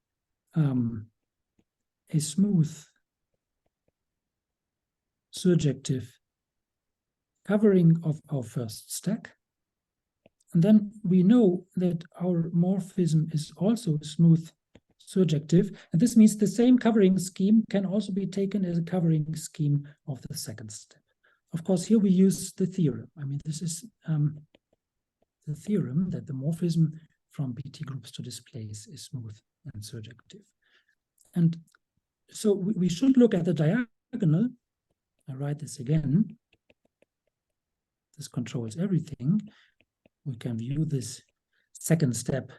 a smooth surjective covering of our first stack. And then we know that our morphism is also smooth surjective. And this means the same covering scheme can also be taken as a covering scheme of the second step. Of course, here we use the theorem. I mean, this is the theorem that the morphism from BT groups to displays is smooth and surjective. And so we should look at the diagonal. I write this again. This controls everything. We can view this second step,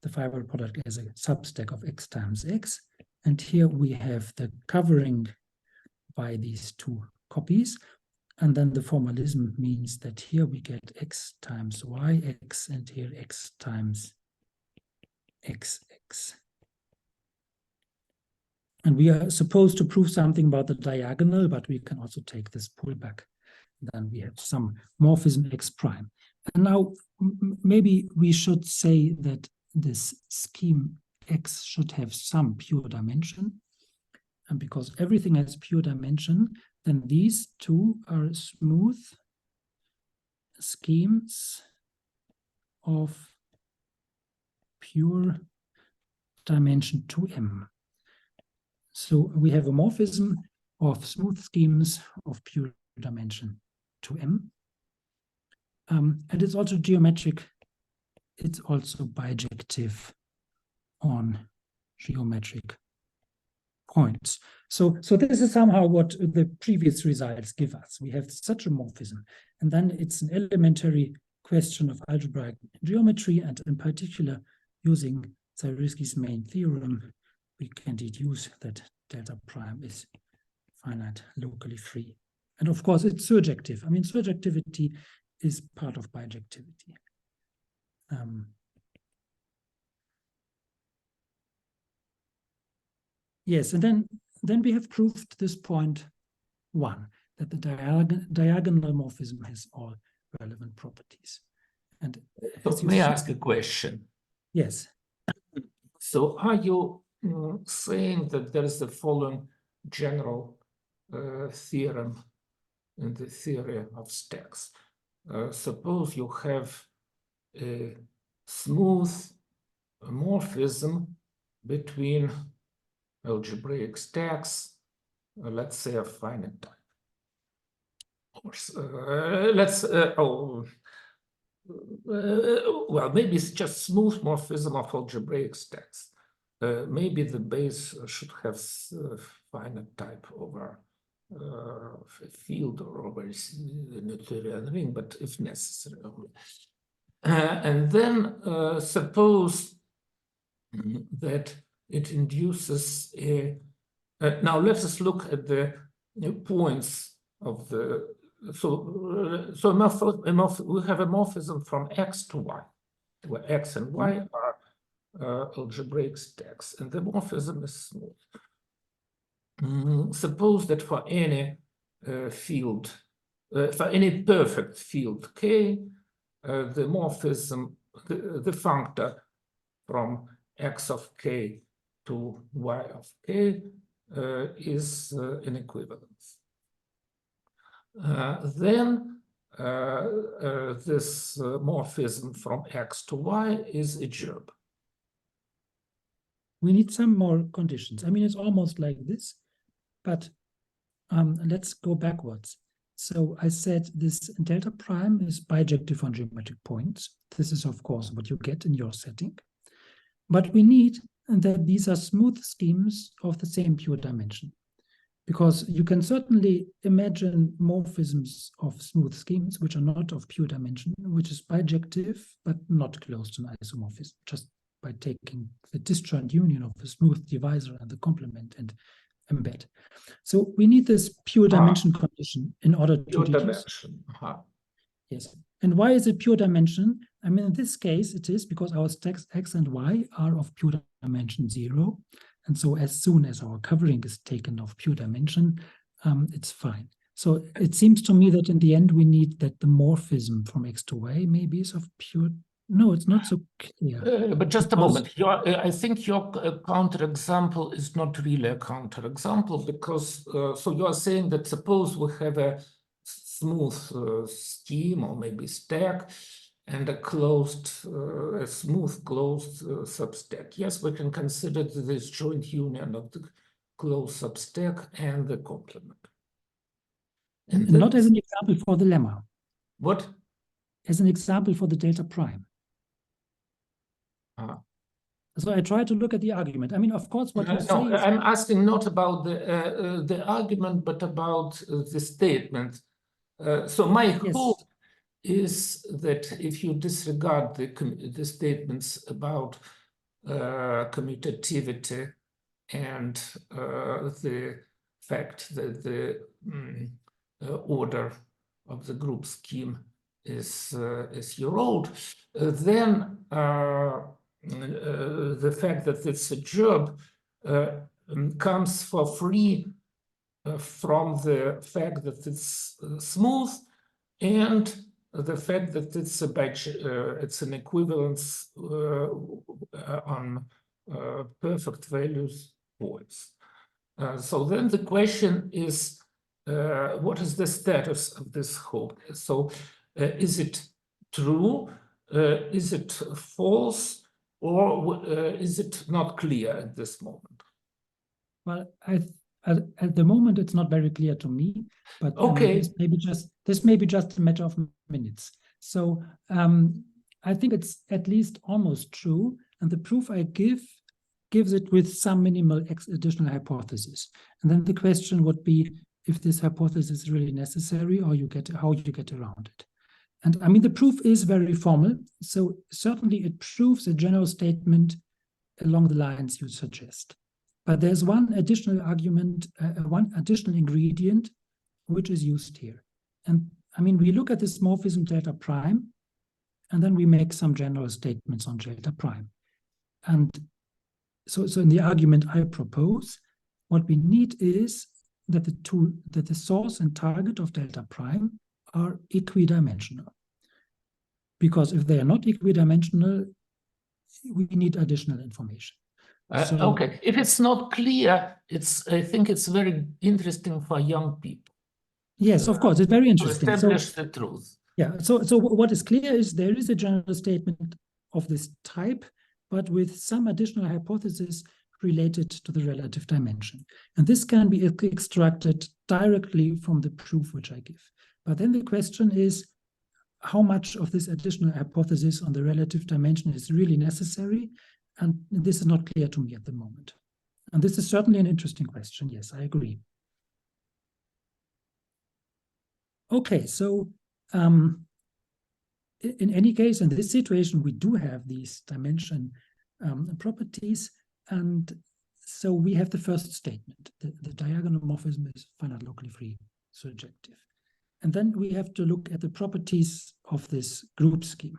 the fiber product, as a substack of X times X. And here we have the covering by these two copies. And then the formalism means that here we get X times YX and here X times XX. And we are supposed to prove something about the diagonal, but we can also take this pullback. Then we have some morphism X prime. And now maybe we should say that this scheme X should have some pure dimension. And because everything has pure dimension, then these two are smooth schemes of pure dimension 2M. So we have a morphism of smooth schemes of pure dimension 2M. And it's also geometric. It's also bijective on geometric points. So this is somehow what the previous results give us. We have such a morphism. And then it's an elementary question of algebraic geometry, and in particular, using Zariski's main theorem, we can deduce that delta prime is finite locally free. And of course, it's surjective. I mean, surjectivity is part of bijectivity. Yes, and then we have proved this point 1, that the diagonal morphism has all relevant properties. And so may I ask a question? Yes. So are you saying that there is the following general theorem in the theory of stacks. Suppose you have a smooth morphism between algebraic stacks, let's say of finite type. Well, maybe it's just smooth morphism of algebraic stacks. Maybe the base should have finite type over a field or over a Noetherian ring, but if necessary only. And then suppose that it induces a. Now let us look at the points of the. So we have a morphism from X to Y, where X and Y are algebraic stacks, and the morphism is smooth. Suppose that for any field, for any perfect field K, the morphism, the functor from X of K to Y of K is an equivalence. Then this morphism from X to Y is a gerb. We need some more conditions. I mean, it's almost like this, but let's go backwards. So I said this delta prime is bijective on geometric points. This is, of course, what you get in your setting. But we need that these are smooth schemes of the same pure dimension. Because you can certainly imagine morphisms of smooth schemes which are not of pure dimension, which is bijective, but not close to an isomorphism, just by taking the disjoint union of the smooth divisor and the complement and embed. So we need this pure dimension condition in order to pure deduce. Dimension. Yes. And why is it pure dimension? I mean, in this case, it is because our stacks X and Y are of pure dimension 0. And so as soon as our covering is taken of pure dimension, it's fine. So it seems to me that in the end, we need that the morphism from X to Y maybe is of pure. No, it's not so clear. But just a moment. I think your counterexample is not really a counterexample because so you are saying that suppose we have a smooth scheme or maybe stack and a closed, a smooth closed substack. Yes, we can consider this joint union of the closed substack and the complement. And not as an example for the lemma. What? As an example for the delta prime. So I try to look at the argument. I mean, of course, what you say is... I'm asking not about the argument, but about the statement. So my hope is that if you disregard the statements about commutativity and the fact that the order of the group scheme is your old, then the fact that it's a gerb comes for free from the fact that it's smooth and the fact that it's an equivalence on perfect values points. So then the question is, what is the status of this hope? So is it true? Is it false? Or is it not clear at this moment? Well, at the moment, it's not very clear to me, but okay. This may be just a matter of minutes. So I think it's at least almost true, and the proof I gives it with some minimal additional hypothesis. And then the question would be if this hypothesis is really necessary, or how you get around it. And I mean, the proof is very formal, so certainly it proves a general statement along the lines you suggest. But there's one additional argument, one additional ingredient, which is used here. And I mean, we look at this morphism delta prime, and then we make some general statements on delta prime. And so in the argument I propose, what we need is that the source and target of delta prime are equidimensional. Because if they are not equidimensional, we need additional information. Okay, if it's not clear, I think it's very interesting for young people. Yes, of course, it's very interesting. To establish the truth. Yeah, so what is clear is there is a general statement of this type, but with some additional hypothesis related to the relative dimension. And this can be extracted directly from the proof which I give. But then the question is, how much of this additional hypothesis on the relative dimension is really necessary? And this is not clear to me at the moment. And this is certainly an interesting question. Yes, I agree. Okay, so in any case, in this situation, we do have these dimension properties. And so we have the first statement. The diagonal morphism is finite locally free surjective. And then we have to look at the properties of this group scheme.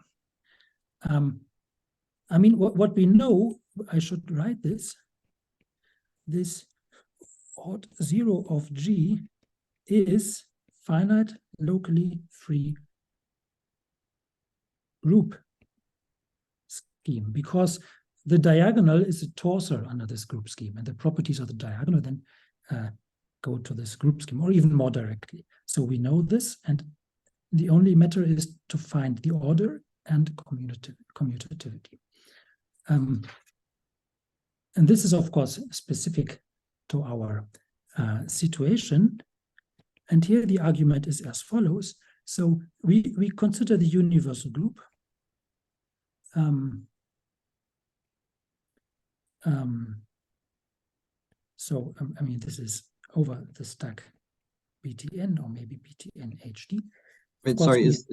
I mean, what we know, I should write this odd 0 of G is finite locally free group scheme, because the diagonal is a torsor under this group scheme, and the properties of the diagonal then go to this group scheme, or even more directly. So we know this, and the only matter is to find the order and commutativity. And this is, of course, specific to our situation. And here the argument is as follows. So we consider the universal group. So, I mean, this is over the stack BTN, or maybe BTN HD. Wait, sorry, is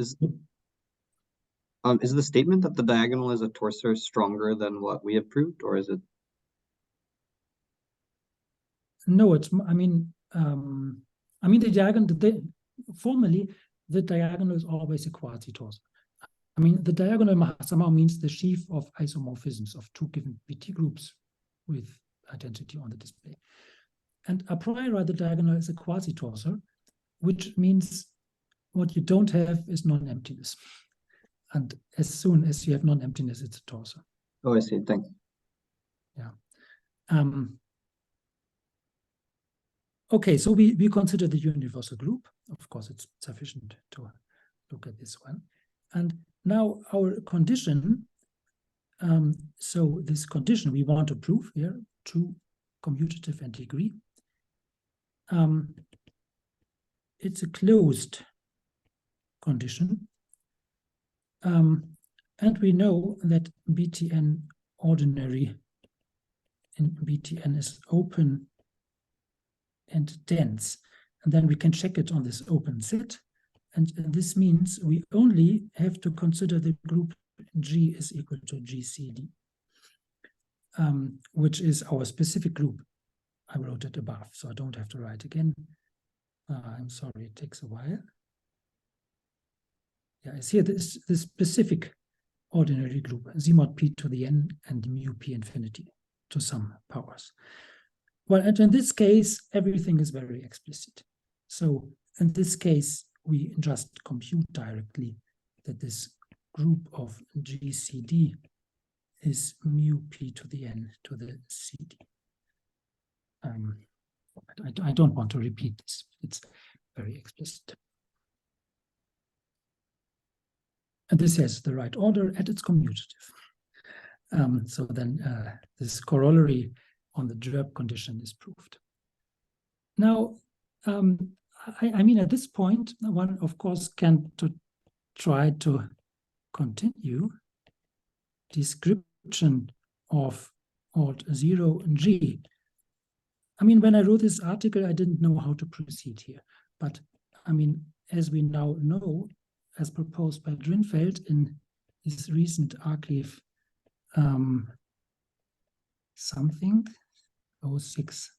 the statement that the diagonal is a torsor stronger than what we have proved, or is it? No, it's, I mean, the diagonal, formally, the diagonal is always a quasi-torsor. I mean, the diagonal somehow means the sheaf of isomorphisms of two given BT groups with identity on the display. And a priori, the diagonal is a quasi-torsor, which means what you don't have is non-emptiness. And as soon as you have non-emptiness, it's a torsor. Oh, I see. Thanks. Yeah. Okay, so we consider the universal group. Of course, it's sufficient to look at this one. And now our condition, so this condition we want to prove here, true, commutative, and degree. It's a closed condition. And we know that BTN ordinary in BTN is open and dense. And then we can check it on this open set. And this means we only have to consider the group G is equal to GCD, which is our specific group. I wrote it above, so I don't have to write again. I'm sorry, it takes a while. Yeah, it's here this specific ordinary group, Z mod P to the N and mu P infinity to some powers. Well, and in this case, everything is very explicit. So in this case, we just compute directly that this group of GCD is mu P to the N to the CD. I don't want to repeat this. It's very explicit. And this has the right order and it's commutative. So then this corollary on the Gerb condition is proved. Now, I mean, at this point, one, of course, can try to continue description of odd 0 G. I mean, when I wrote this article, I didn't know how to proceed here. But I mean, as we now know, as proposed by Drinfeld in his recent archive something, 06.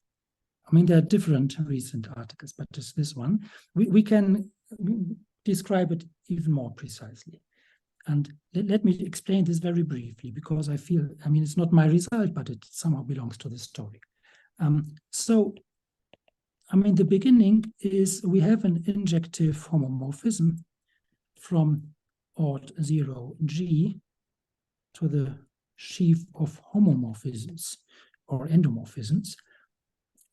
I mean, there are different recent articles, but just this one, we can describe it even more precisely. And let me explain this very briefly, because I feel, I mean, it's not my result, but it somehow belongs to the story. So, I mean, the beginning is we have an injective homomorphism from odd 0 G to the sheaf of homomorphisms. or endomorphisms,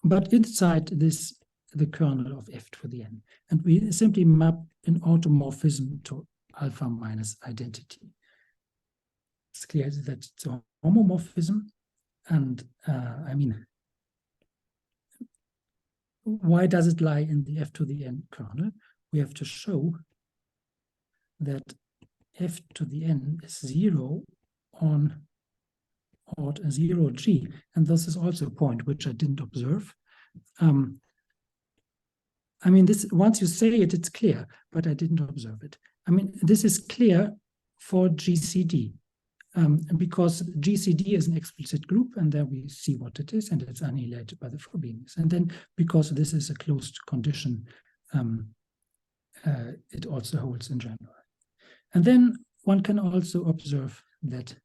but inside this, the kernel of f to the n. And we simply map an automorphism to alpha minus identity. It's clear that it's a homomorphism, and I mean, why does it lie in the f to the n kernel? We have to show that f to the n is 0 on odd 0g, and this is also a point which I didn't observe. I mean, this, once you say it, it's clear, but I didn't observe it. I mean, this is clear for GCD, because GCD is an explicit group, and there we see what it is, and it's annihilated by the Frobenius. And then, because this is a closed condition, it also holds in general. And then one can also observe that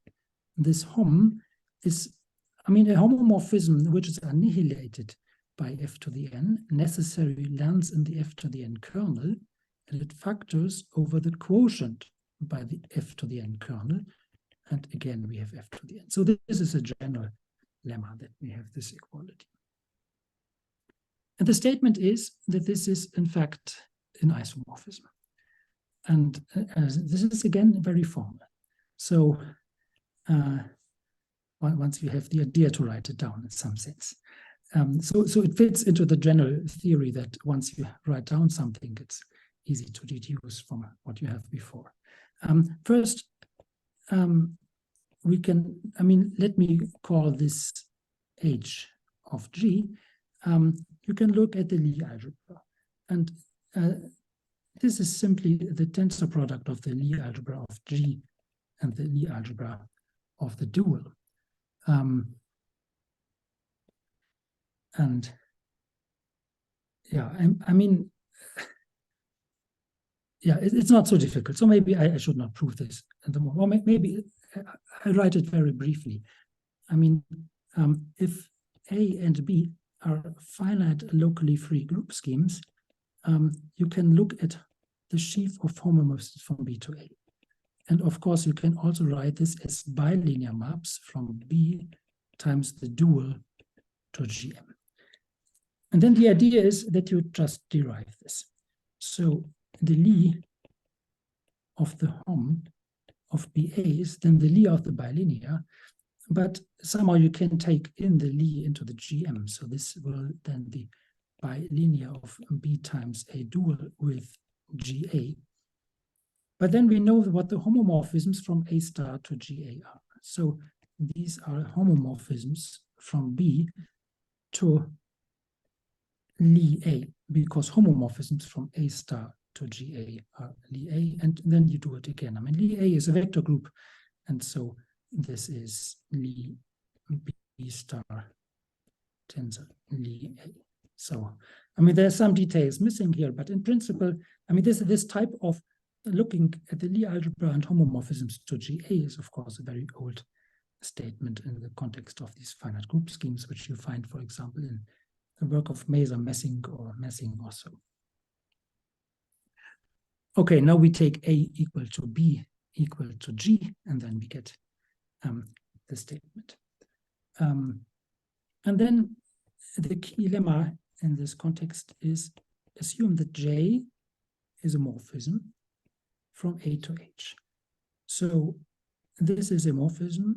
this hom is, I mean, a homomorphism which is annihilated by f to the n necessarily lands in the f to the n kernel, and it factors over the quotient by the f to the n kernel. And again, we have f to the n. So this is a general lemma, that we have this equality. And the statement is that this is, in fact, an isomorphism. And this is, again, very formal. So once you have the idea to write it down in some sense. So it fits into the general theory that once you write down something, it's easy to deduce from what you have before. First, we can, I mean, let me call this H of G. You can look at the Lie algebra. And this is simply the tensor product of the Lie algebra of G and the Lie algebra of the dual. And yeah, I mean, yeah, it's not so difficult. So maybe I should not prove this at the moment. Or maybe I write it very briefly. I mean, if A and B are finite locally free group schemes, you can look at the sheaf of homomorphisms from B to A. And of course, you can also write this as bilinear maps from B times the dual to GM. And then the idea is that you just derive this. So the Lie of the hom of BA is then the Lie of the bilinear, but somehow you can take in the Lie into the GM. So this will then be bilinear of B times A dual with GA. But then we know what the homomorphisms from A star to GA are. So these are homomorphisms from B to Lie A, because homomorphisms from A star to GA are Lie A, and then you do it again. I mean, Lie A is a vector group, and so this is Lie B star tensor Lie A. So, I mean, there are some details missing here, but in principle, I mean, this type of looking at the Lie algebra and homomorphisms to GA is, of course, a very old statement in the context of these finite group schemes, which you find, for example, in the work of Messing or so. Okay, now we take A equal to B equal to G, and then we get the statement. And then the key lemma in this context is assume that J is a morphism from A to H. So this is a morphism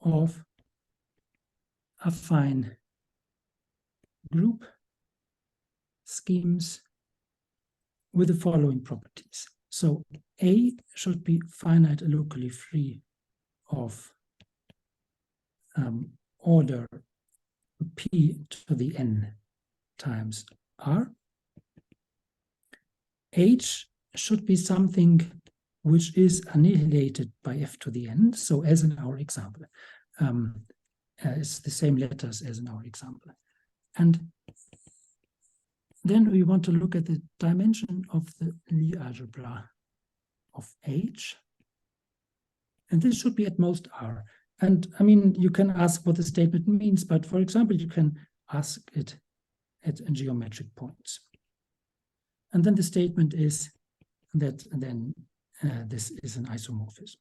of affine group schemes with the following properties. So A should be finite locally free of order P to the n times R. H should be something which is annihilated by F to the n. So as in our example, it's the same letters as in our example. And then we want to look at the dimension of the Lie algebra of H. And this should be at most R. And I mean, you can ask what the statement means, but for example, you can ask it at geometric points. And then the statement is that then this is an isomorphism.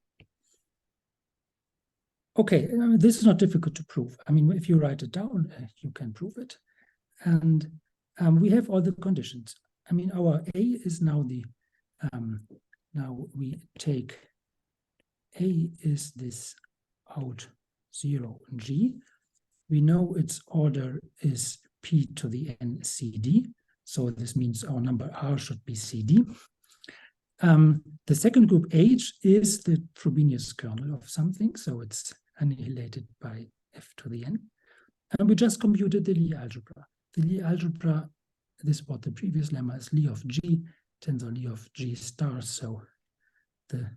Okay, this is not difficult to prove. I mean, if you write it down, you can prove it. And we have all the conditions. I mean, our A is now the, now we take A is this out 0 G. We know its order is P to the n CD. So this means our number R should be CD. The second group H is the Frobenius kernel of something. So it's annihilated by F to the n. And we just computed the Lie algebra. The Lie algebra, this is what the previous lemma is, Lie of G, tensor Lie of G star. So the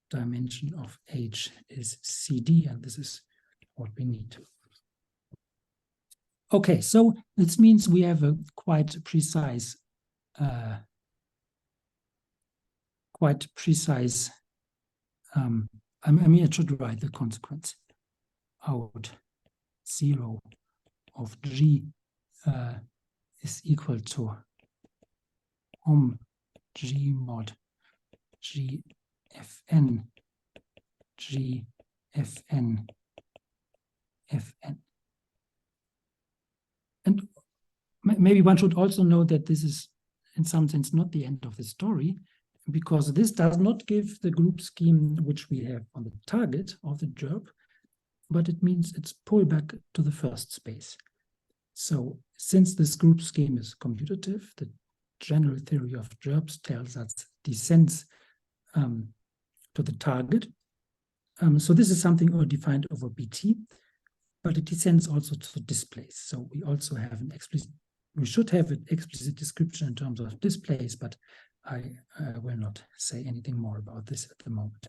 dimension of H is CD, and this is what we need. Okay, so this means we have a quite precise I mean, I should write the consequence. Out 0 of G is equal to G mod G Fn G Fn Fn. And maybe one should also know that this is in some sense not the end of the story, because this does not give the group scheme which we have on the target of the gerb, but it means it's pullback to the first space. So since this group scheme is commutative, the general theory of gerbs tells us descends to the target. So this is something defined over BT, but it descends also to the displays. So we also have an explicit, we should have an explicit description in terms of displays, but I will not say anything more about this at the moment.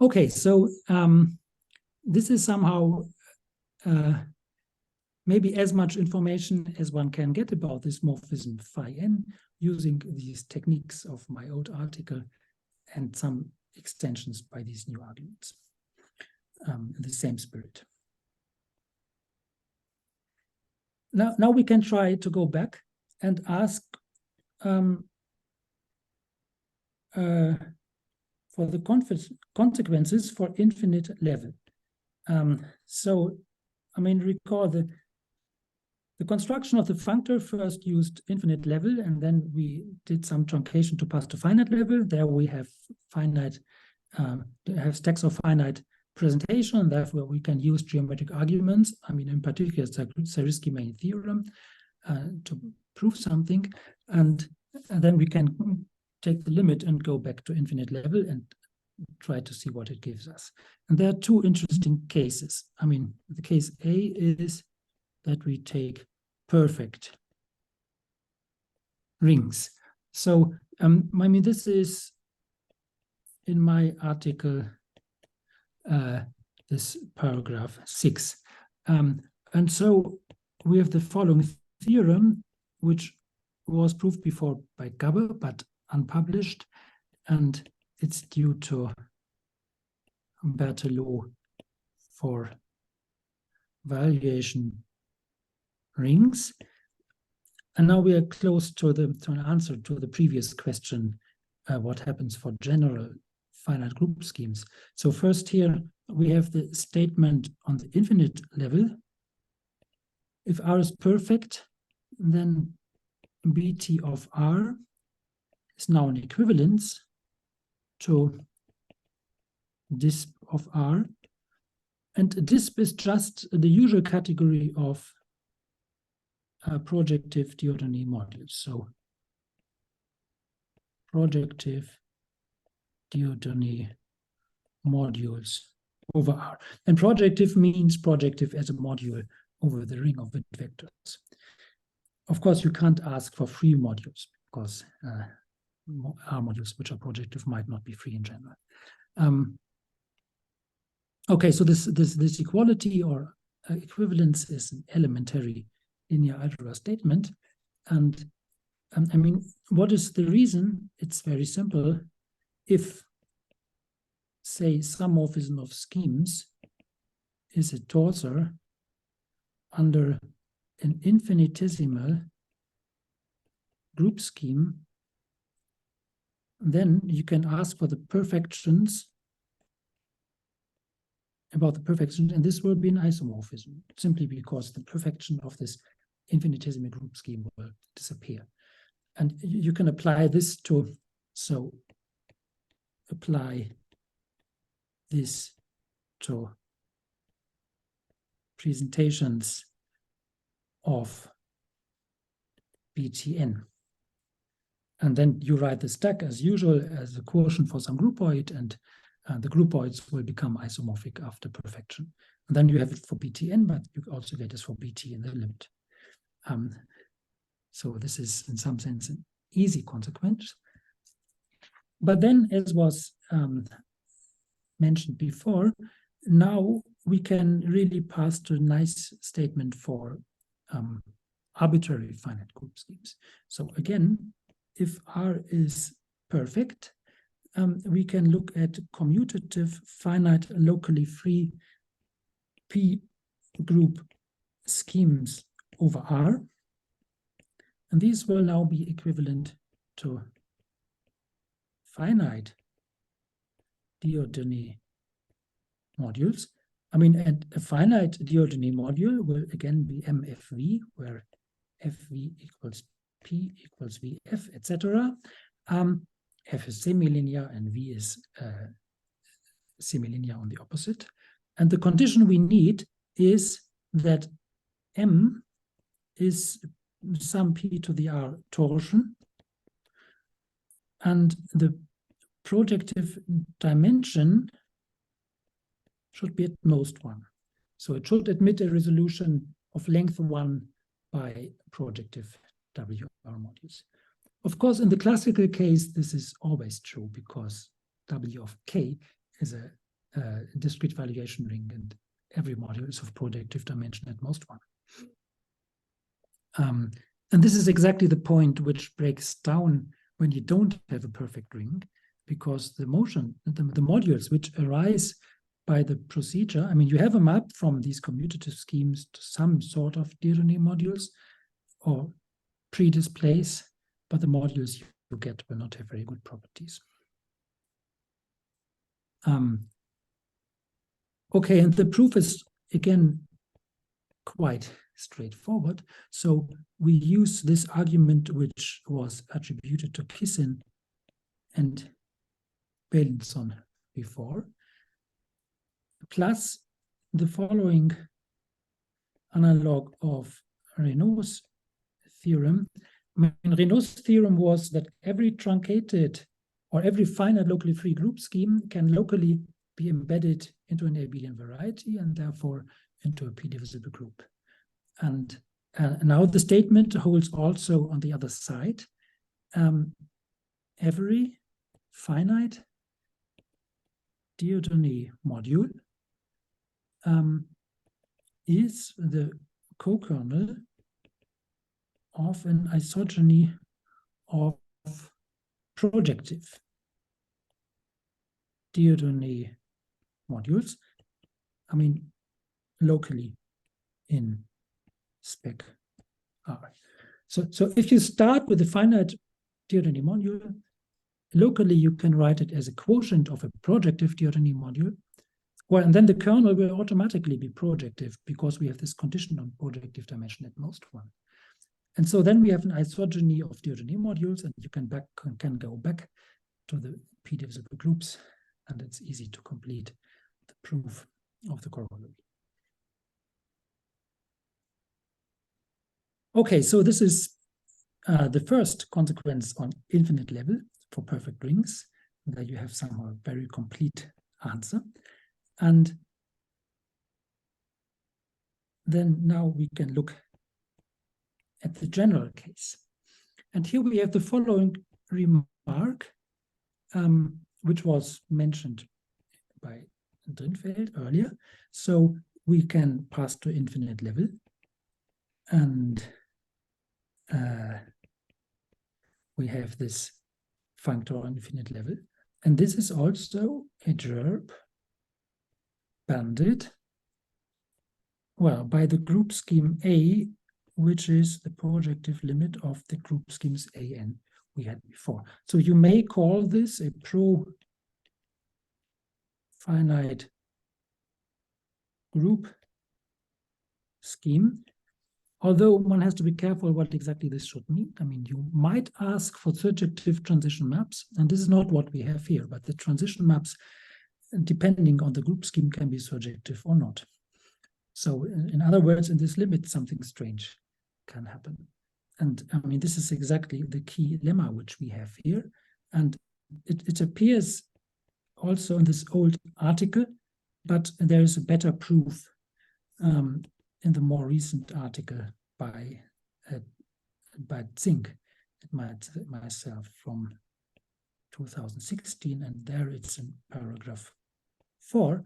Okay, so this is somehow maybe as much information as one can get about this morphism phi n using these techniques of my old article and some extensions by these new arguments in the same spirit. Now we can try to go back and ask for the consequences for infinite level. So, I mean, recall the construction of the functor first used infinite level, and then we did some truncation to pass to finite level. There we have finite, have stacks of finite presentation, and therefore we can use geometric arguments. I mean, in particular, the Zariski-Main theorem to prove something, and then we can take the limit and go back to infinite level and try to see what it gives us. And there are two interesting cases. I mean, the case A is that we take perfect rings. So, I mean, this is in my article, this paragraph 6. And so we have the following theorem, which was proved before by Gabber, but unpublished, and it's due to Berthelot for valuation rings. And now we are close to an answer to the previous question, what happens for general finite group schemes. So first here we have the statement on the infinite level. If R is perfect, then BT of R is now an equivalence to disp of R. And disp is just the usual category of projective Dieudonné modules. So projective Dieudonné modules over R. And projective means projective as a module over the ring of bit vectors. Of course, you can't ask for free modules because R modules which are projective might not be free in general. Okay, so this equality or equivalence is an elementary linear algebra statement. And I mean, what is the reason? It's very simple. If, say, some morphism of schemes is a torsor under an infinitesimal group scheme, then you can ask for the perfections about the perfection, and this will be an isomorphism, simply because the perfection of this infinitesimal group scheme will disappear. And you can apply this to, so apply this to presentations of BTN. And then you write the stack as usual as a quotient for some groupoid, and the groupoids will become isomorphic after perfection. And then you have it for BTN, but you also get this for BT in the limit. So this is in some sense an easy consequence. But then, as was mentioned before, now we can really pass to a nice statement for arbitrary finite group schemes. So again, if R is perfect, we can look at commutative finite locally free P group schemes over R. And these will now be equivalent to finite Dieudonné modules. I mean, and a finite Dieudonné module will again be MFV, where FV equals P equals VF, etc. F is semilinear and V is semilinear on the opposite. And the condition we need is that M is some P to the R torsion, and the projective dimension should be at most 1. So it should admit a resolution of length 1 by projective WR modules. Of course, in the classical case, this is always true because W of K is a discrete valuation ring, and every module is of projective dimension at most 1. And this is exactly the point which breaks down when you don't have a perfect ring, because the modules which arise by the procedure, I mean, you have a map from these commutative schemes to some sort of Dieudonné modules or predisplace, but the modules you get will not have very good properties. Okay, and the proof is, again, quite straightforward. So we use this argument which was attributed to Kissin and Beilinson before, plus the following analog of Renaud's theorem. I mean, Renaud's theorem was that every truncated or every finite locally free group scheme can locally be embedded into an abelian variety and therefore into a p-divisible group. And now the statement holds also on the other side. Every finite Dieudonné module is the co-kernel of an isogeny of projective Dieudonné modules, I mean, locally in spec R. So if you start with a finite Dieudonné module, locally you can write it as a quotient of a projective Dieudonné module. Well, and then the kernel will automatically be projective because we have this condition on projective dimension at most 1. And so then we have an isogeny of Dieudonné modules, and you can go back to the p-divisible groups, and it's easy to complete the proof of the corollary. Okay, so this is the first consequence on infinite level for perfect rings, that you have somehow a very complete answer. And then now we can look at the general case. And here we have the following remark, which was mentioned by Drinfeld earlier. So we can pass to infinite level, and we have this functor on infinite level. And this is also a gerb banded, well, by the group scheme A, which is the projective limit of the group schemes AN we had before. So you may call this a pro-finite group scheme, although one has to be careful what exactly this should mean. I mean, you might ask for surjective transition maps, and this is not what we have here, but the transition maps, depending on the group scheme, can be surjective or not. So in other words, in this limit, something strange can happen. And I mean, this is exactly the key lemma which we have here. And it appears also in this old article, but there is a better proof in the more recent article by Zink myself from 2016, and there it's in paragraph 4,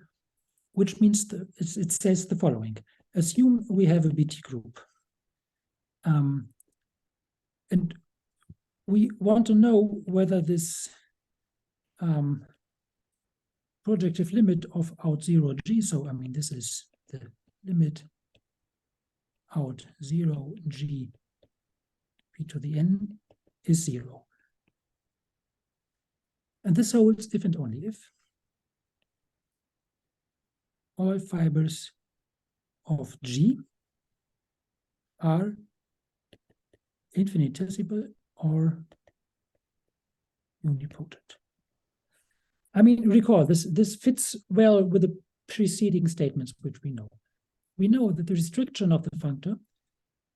which means it says the following: assume we have a BT group, and we want to know whether this projective limit of out 0g, so I mean this is the limit out 0g p to the n is 0. And this holds if and only if all fibers of G are infinitesimal or unipotent. I mean, recall, this fits well with the preceding statements which we know. We know that the restriction of the functor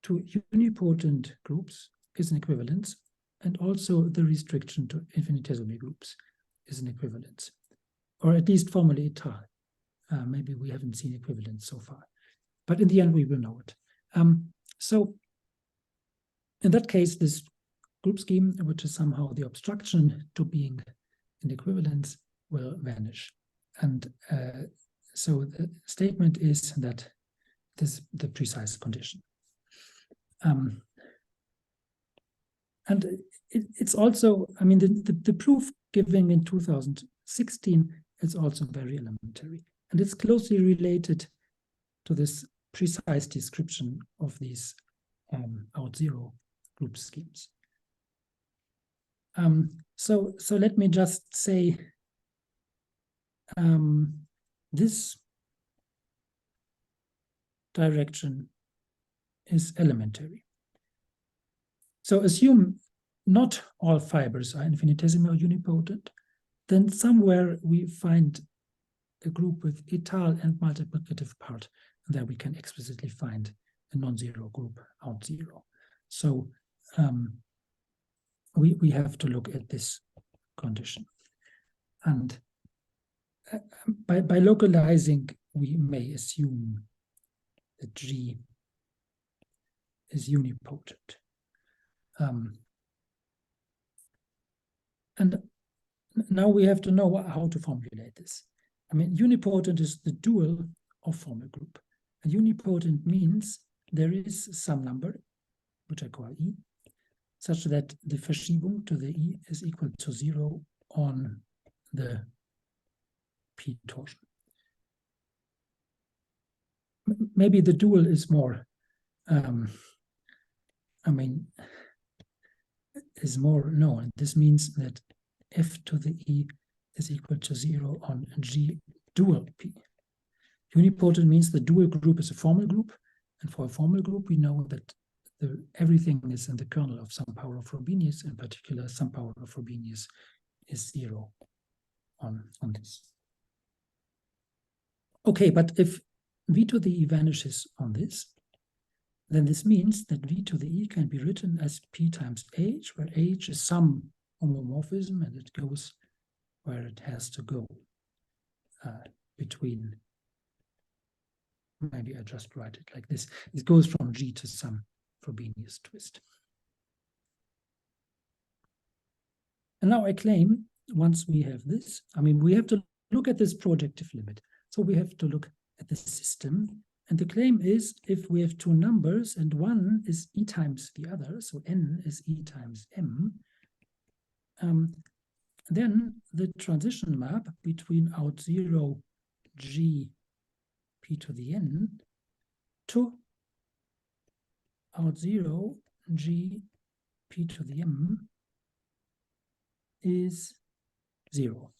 to unipotent groups is an equivalence, and also the restriction to infinitesimal groups is an equivalence, or at least formally étal. Maybe we haven't seen equivalence so far, but in the end we will know it. So in that case, this group scheme, which is somehow the obstruction to being an equivalence, will vanish. And so the statement is that this is the precise condition. And it's also, I mean, the proof given in 2016 is also very elementary. And it's closely related to this precise description of these out 0 group schemes. So let me just say this direction is elementary. So assume not all fibers are infinitesimal or unipotent, then somewhere we find a group with étal and multiplicative part, and there we can explicitly find a non-zero group out 0. So we have to look at this condition. And by localizing, we may assume that G is unipotent. And now we have to know how to formulate this. I mean, unipotent is the dual of formal group. And unipotent means there is some number, which I call E, such that the Verschiebung to the E is equal to 0 on the P torsion. Maybe the dual is more, is more known. This means that F to the E is equal to 0 on G dual P. Unipotent means the dual group is a formal group, and for a formal group, we know that everything is in the kernel of some power of Frobenius. In particular, some power of Frobenius is 0 on this. Okay, but if V to the E vanishes on this, then this means that V to the E can be written as P times H, where H is some homomorphism and it goes where it has to go between, maybe I just write it like this. It goes from G to some Frobenius twist. And now I claim, once we have this, I mean, we have to look at this projective limit. So we have to look at the system. And the claim is, if we have two numbers and one is E times the other, so N is E times M, then the transition map between out 0 G P to the N to out 0 G P to the M is 0.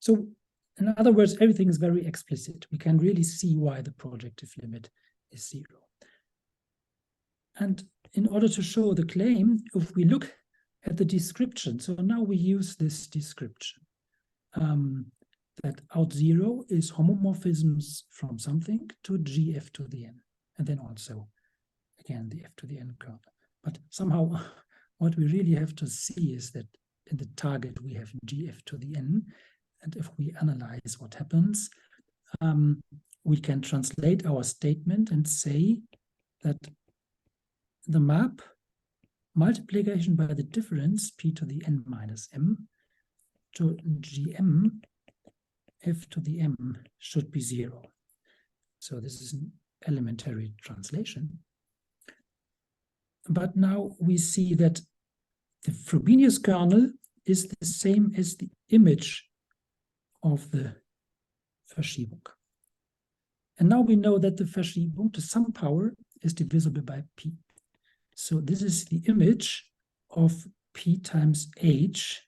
So in other words, everything is very explicit. We can really see why the projective limit is 0. And in order to show the claim, if we look at the description, so now we use this description, that out 0 is homomorphisms from something to gf to the n, and then also, again, the f to the n kernel. But somehow, what we really have to see is that in the target we have gf to the n, and if we analyze what happens, we can translate our statement and say that the map multiplication by the difference p to the n minus m to gm f to the m should be 0. So this is an elementary translation. But now we see that the Frobenius kernel is the same as the image of the Verschiebung. And now we know that the Verschiebung to some power is divisible by p. So this is the image of p times h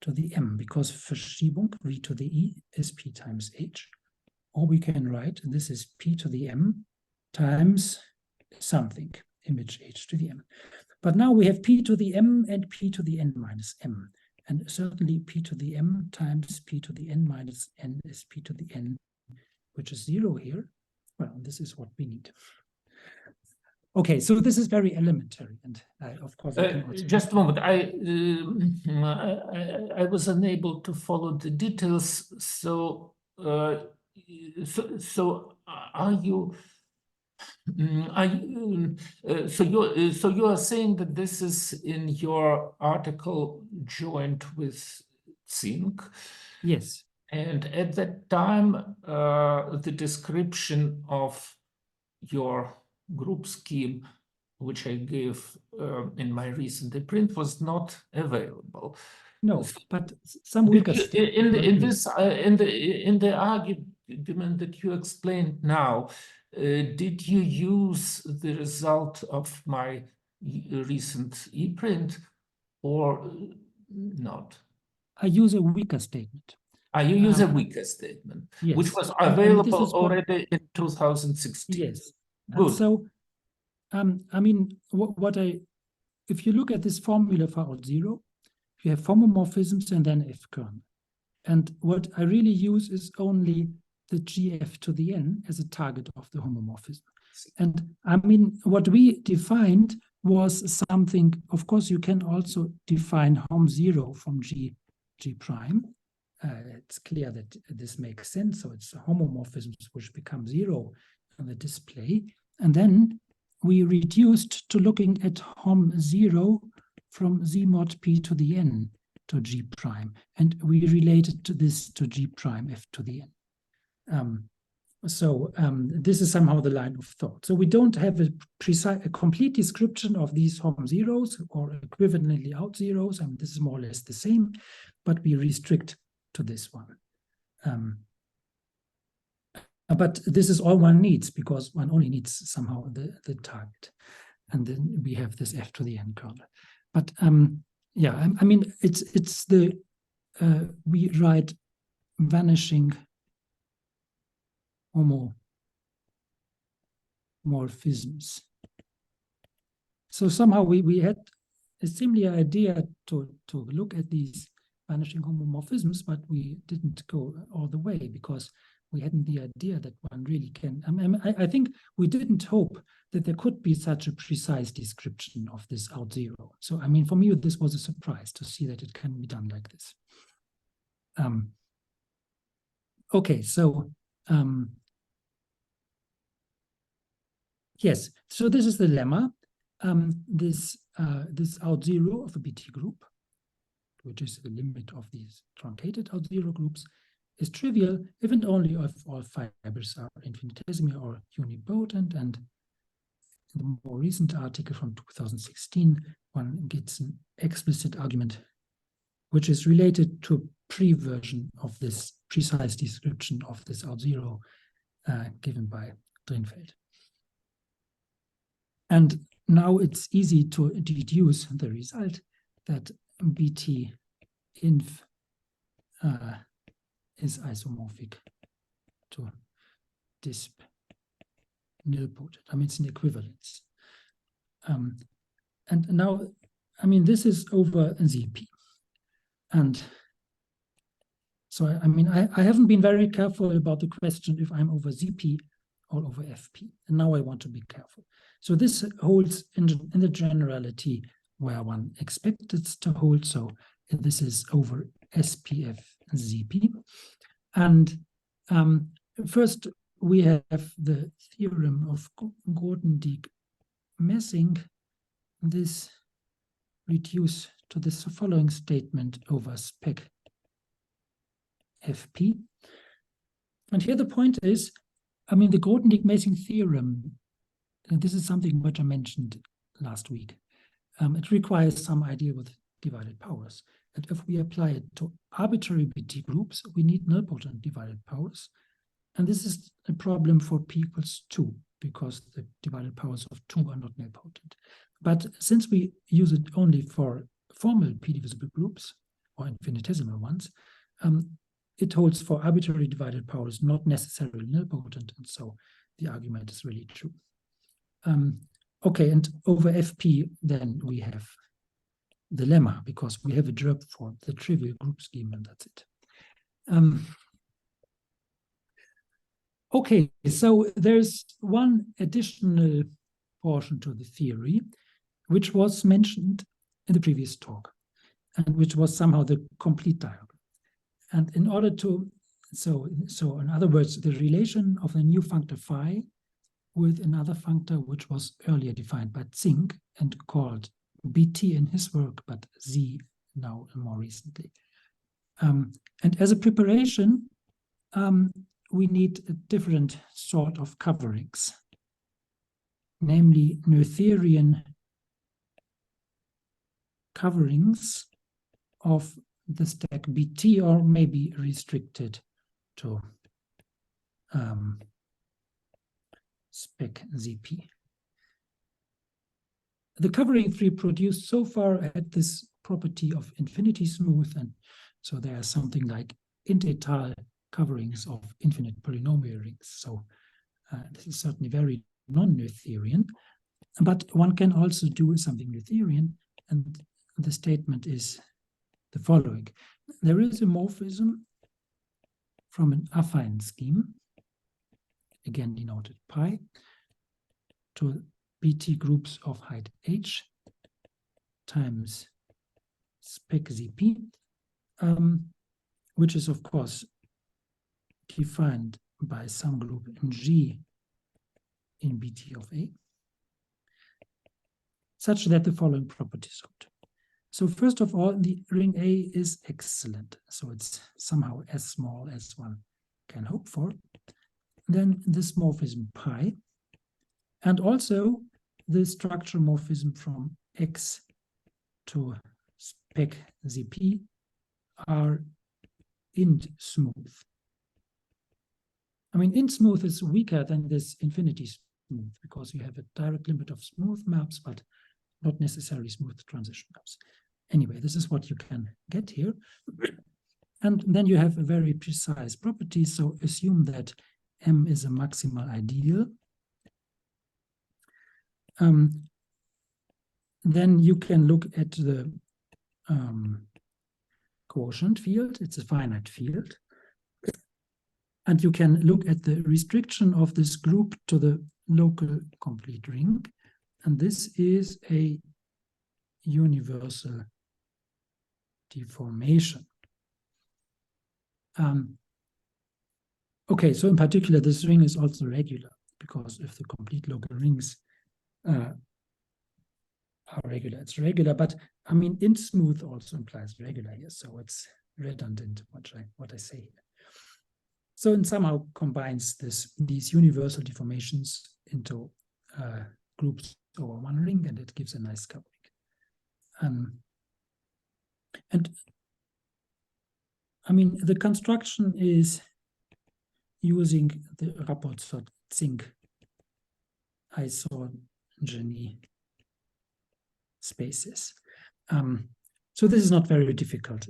to the m, because Verschiebung, v to the e, is p times h. Or we can write this is p to the m times something, image h to the m. But now we have p to the m and p to the n minus m. And certainly p to the m times p to the n minus n is p to the n, which is 0 here. Well, this is what we need. Okay, so this is very elementary, and of course, just a moment. I was unable to follow the details. So, are you? So you are saying that this is in your article joined with Zink? Yes. And at that time, the description of your group scheme, which I gave in my recent reprint, was not available. No, but some weaker in the argument that you explained now, did you use the result of my recent e-print or not? I use a weaker statement. You use a weaker statement, yes. Which was available already in 2016. Yes. Good. And so, I mean, if you look at this formula for out 0, you have homomorphisms and then f kernel. And what I really use is only the gf to the n as a target of the homomorphism. And I mean, what we defined was something, of course, you can also define hom 0 from g prime. It's clear that this makes sense. So it's homomorphisms which become 0 on the display. And then we reduced to looking at hom 0 from z mod p to the n to g prime. And we related this to g prime f to the n. This is somehow the line of thought. So we don't have a complete description of these hom zeros or equivalently out zeros. I mean, this is more or less the same, but we restrict to this one. But this is all one needs, because one only needs somehow the target. And then we have this f to the n kernel. But yeah, I mean, it's the, we write vanishing homomorphisms. So somehow we had a similar idea to look at these vanishing homomorphisms, but we didn't go all the way because we hadn't the idea that one really can. I think we didn't hope that there could be such a precise description of this out 0. So I mean, for me, this was a surprise to see that it can be done like this. Okay, so yes, so this is the lemma. This out 0 of a BT group, which is the limit of these truncated out 0 groups, is trivial if and only if all fibers are infinitesimal or unipotent. And in the more recent article from 2016, one gets an explicit argument which is related to a pre-version of this precise description of this out 0 given by Drinfeld. And now it's easy to deduce the result that BT inf is isomorphic to disp nilpotent. I mean, it's an equivalence. And now, I mean, this is over ZP. And so, I mean, I haven't been very careful about the question if I'm over ZP or over FP. And now I want to be careful. So this holds in the generality where one expects it to hold. So this is over SPF ZP. And first, we have the theorem of Grothendieck-Messing. This reduced to this following statement over spec FP. And here the point is, I mean, the Grothendieck-Messing theorem, and this is something which I mentioned last week. It requires some idea with divided powers. And if we apply it to arbitrary BT groups, we need nilpotent divided powers. And this is a problem for p equals 2, because the divided powers of 2 are not nilpotent. But since we use it only for formal p-divisible groups, or infinitesimal ones, it holds for arbitrary divided powers not necessarily nilpotent, and so the argument is really true. Okay, and over FP, then we have the lemma, because we have a drop for the trivial group scheme, and that's it. Okay, so there's one additional portion to the theory, which was mentioned in the previous talk, and which was somehow the complete diagram. And in order to, so in other words, the relation of a new functor phi with another functor which was earlier defined by Zink and called BT in his work, but Z now more recently. And as a preparation, we need a different sort of coverings, namely Noetherian coverings of the stack BT, or maybe restricted to spec ZP. The covering we produced so far had this property of infinity smooth, and so there are something like intetal coverings of infinite polynomial rings. So this is certainly very non-Noetherian, but one can also do something Noetherian, and the statement is the following. There is a morphism from an affine scheme, again denoted pi, to BT groups of height h times spec ZP, which is of course defined by some group in G in BT of A, such that the following properties hold. So first of all, the ring A is excellent. So it's somehow as small as one can hope for. Then this morphism pi, and also the structural morphism from X to spec ZP are int smooth. I mean, int smooth is weaker than this infinity smooth because you have a direct limit of smooth maps, but not necessarily smooth transition maps. Anyway, this is what you can get here. And then you have a very precise property. So assume that M is a maximal ideal. Then you can look at the quotient field. It's a finite field. And you can look at the restriction of this group to the local complete ring. And this is a universal deformation. Okay, so in particular, this ring is also regular, because if the complete local rings are regular, it's regular. But I mean, int smooth also implies regular here, so it's redundant what I say here. So it somehow combines these universal deformations into groups over one ring, and it gives a nice covering. And I mean, the construction is using the Rapport-Zink isogeny spaces. So this is not very difficult.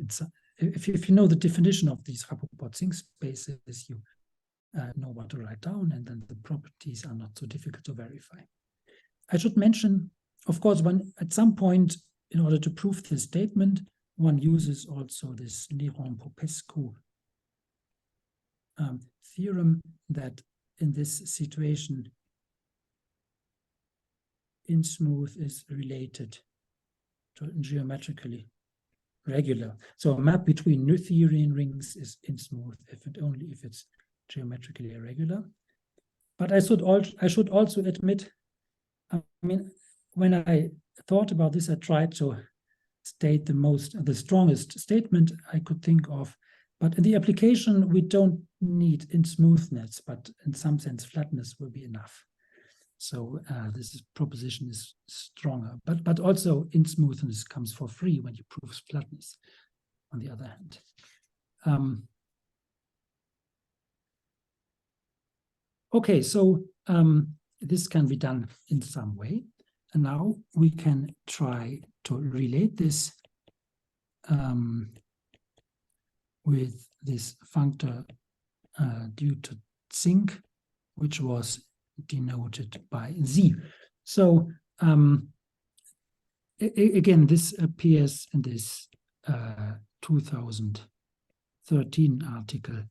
if you know the definition of these Rappaport-Singh spaces, you know what to write down, and then the properties are not so difficult to verify. I should mention, of course, at some point, in order to prove this statement, one uses also this Néron-Popescu theorem that in this situation, in smooth is related to geometrically regular. So a map between Noetherian rings is in smooth only if it's geometrically irregular. But I should also admit, I mean, when I thought about this, I tried to state the strongest statement I could think of. But in the application, we don't need in smoothness, but in some sense, flatness will be enough. So this proposition is stronger, but also in smoothness comes for free when you prove flatness, on the other hand. Okay, so this can be done in some way. And now we can try to relate this with this functor due to zinc, which was denoted by Z. So again, this appears in this 2013 article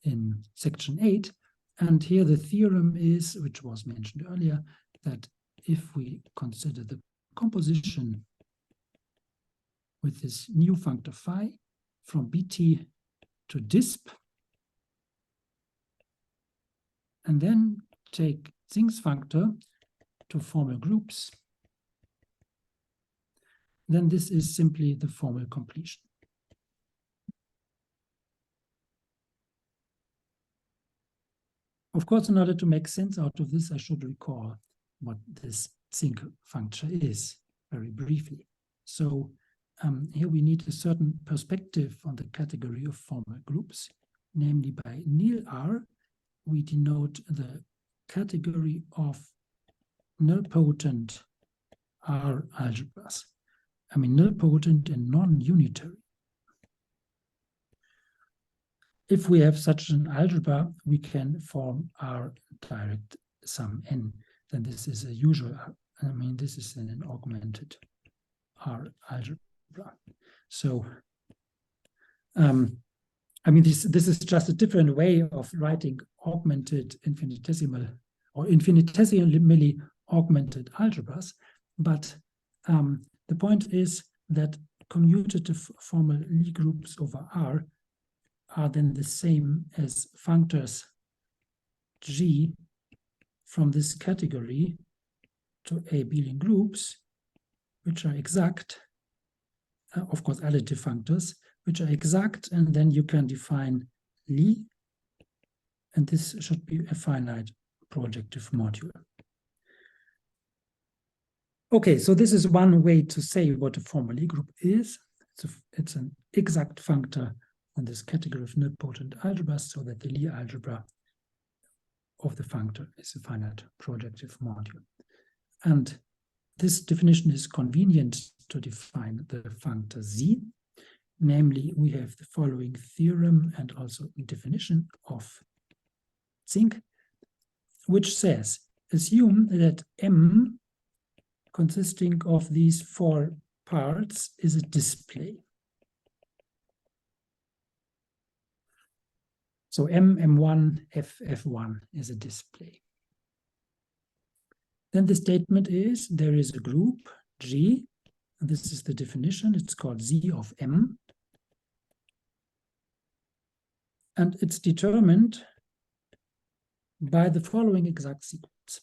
in section 8. And here the theorem is, which was mentioned earlier, that if we consider the composition with this new functor phi from Bt to disp, and then take Zink's functor to formal groups, then this is simply the formal completion. Of course, in order to make sense out of this, I should recall what this Zink functor is very briefly. So here we need a certain perspective on the category of formal groups, namely by nil R, we denote the category of nilpotent R algebras. I mean nilpotent and non-unitary. If we have such an algebra, we can form R direct sum n. Then this is a usual, I mean, this is an augmented R algebra. So, I mean, this is just a different way of writing augmented infinitesimal or infinitesimally augmented algebras. But the point is that commutative formal Lie groups over R are then the same as functors G from this category to abelian groups, which are exact, of course, additive functors, which are exact, and then you can define Lie, and this should be a finite projective module. Okay, so this is one way to say what a formal Lie group is. It's an exact functor on this category of nilpotent algebras, so that the Lie algebra of the functor is a finite projective module. And this definition is convenient to define the functor Z. Namely, we have the following theorem and also definition of Zink, which says, assume that M consisting of these four parts is a display. So M1, F1 is a display. Then the statement is there is a group G, and this is the definition, it's called Z of M. And it's determined by the following exact sequence.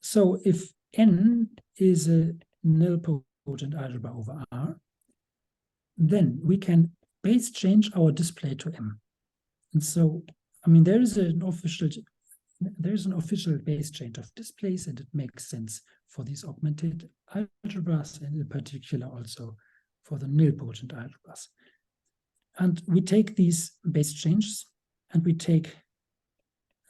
So if N is a nilpotent algebra over R, then we can base change our display to M. And so, I mean, there is an official base change of displays, and it makes sense for these augmented algebras, and in particular also for the nilpotent algebras. And we take these base changes, and we take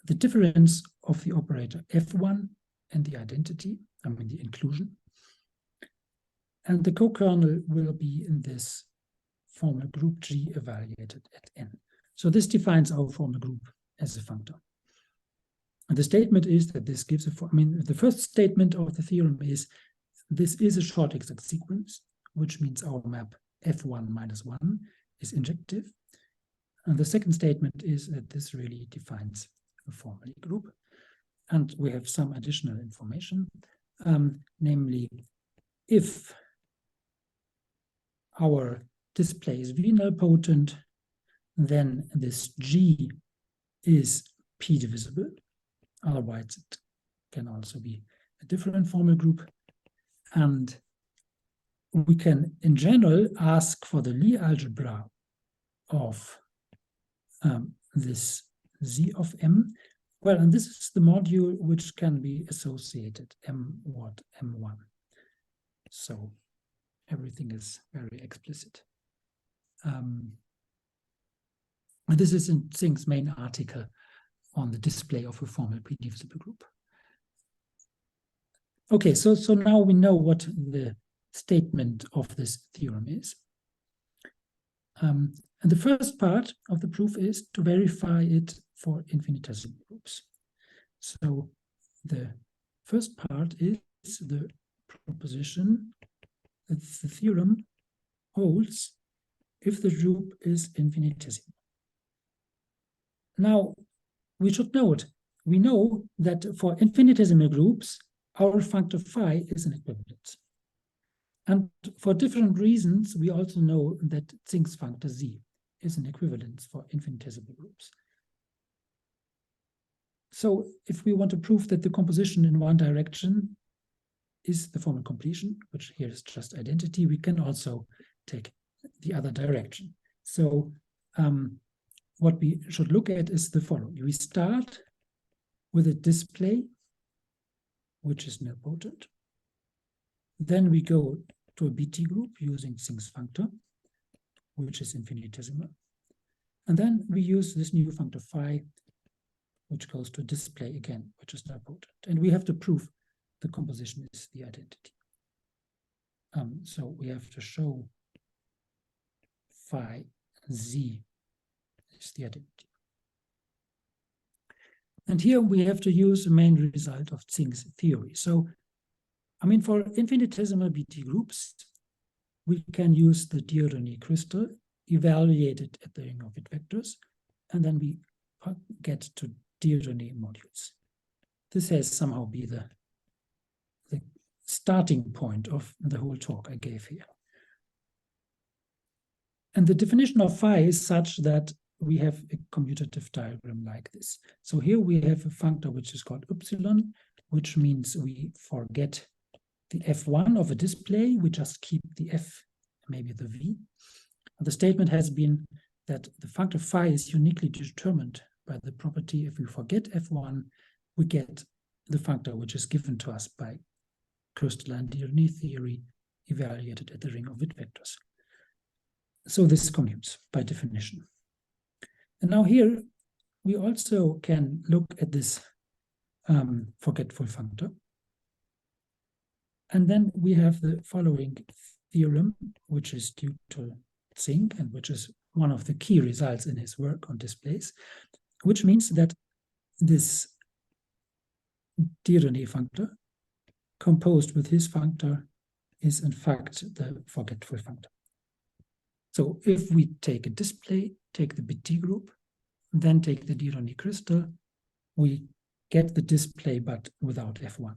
the difference of the operator F1 and the identity, I mean the inclusion. And the co-kernel will be in this formal group G evaluated at n. So this defines our formal group as a functor. And the statement is that this gives the first statement of the theorem is this is a short exact sequence, which means our map F1 minus 1 is injective. And the second statement is that this really defines a formal group. And we have some additional information, namely, if our display is V-nilpotent, then this G is P divisible. Otherwise, it can also be a different formal group. And we can, in general, ask for the Lie algebra of this Z of M. Well, and this is the module which can be associated M what M1. So everything is very explicit. And this is in Zing's main article on the display of a formal pre-divisible group. Okay, so now we know what the statement of this theorem is. And the first part of the proof is to verify it for infinitesimal groups. So the first part is the proposition that the theorem holds if the group is infinitesimal. Now, we should note, we know that for infinitesimal groups, our functor phi is an equivalence. And for different reasons, we also know that Zing's functor Z is an equivalence for infinitesimal groups. So if we want to prove that the composition in one direction is the formal completion, which here is just identity, we can also take the other direction. So what we should look at is the following. We start with a display, which is nilpotent. Then we go to a BT group using Zing's functor, which is infinitesimal. And then we use this new functor phi, which goes to display again, which is nilpotent. And we have to prove the composition is the identity. So we have to show phi Z is the identity. And here we have to use the main result of Zing's theory. So, I mean, for infinitesimal BT groups, we can use the Dieudonné crystal, evaluate it at the ring of bit vectors, and then we get to Dieudonné modules. This has somehow be the starting point of the whole talk I gave here. And the definition of phi is such that we have a commutative diagram like this. So here we have a functor which is called epsilon, which means we forget the F1 of a display, we just keep the F, maybe the V. The statement has been that the functor phi is uniquely determined by the property if we forget F1, we get the functor which is given to us by crystalline Dieudonné theory evaluated at the ring of bit vectors. So this commutes by definition. And now here we also can look at this forgetful functor. And then we have the following theorem, which is due to Zing and which is one of the key results in his work on displays, which means that this Dieudonné functor composed with his functor is in fact the forgetful functor. So if we take a display, take the BT group, then take the Dieudonné crystal, we get the display but without F1.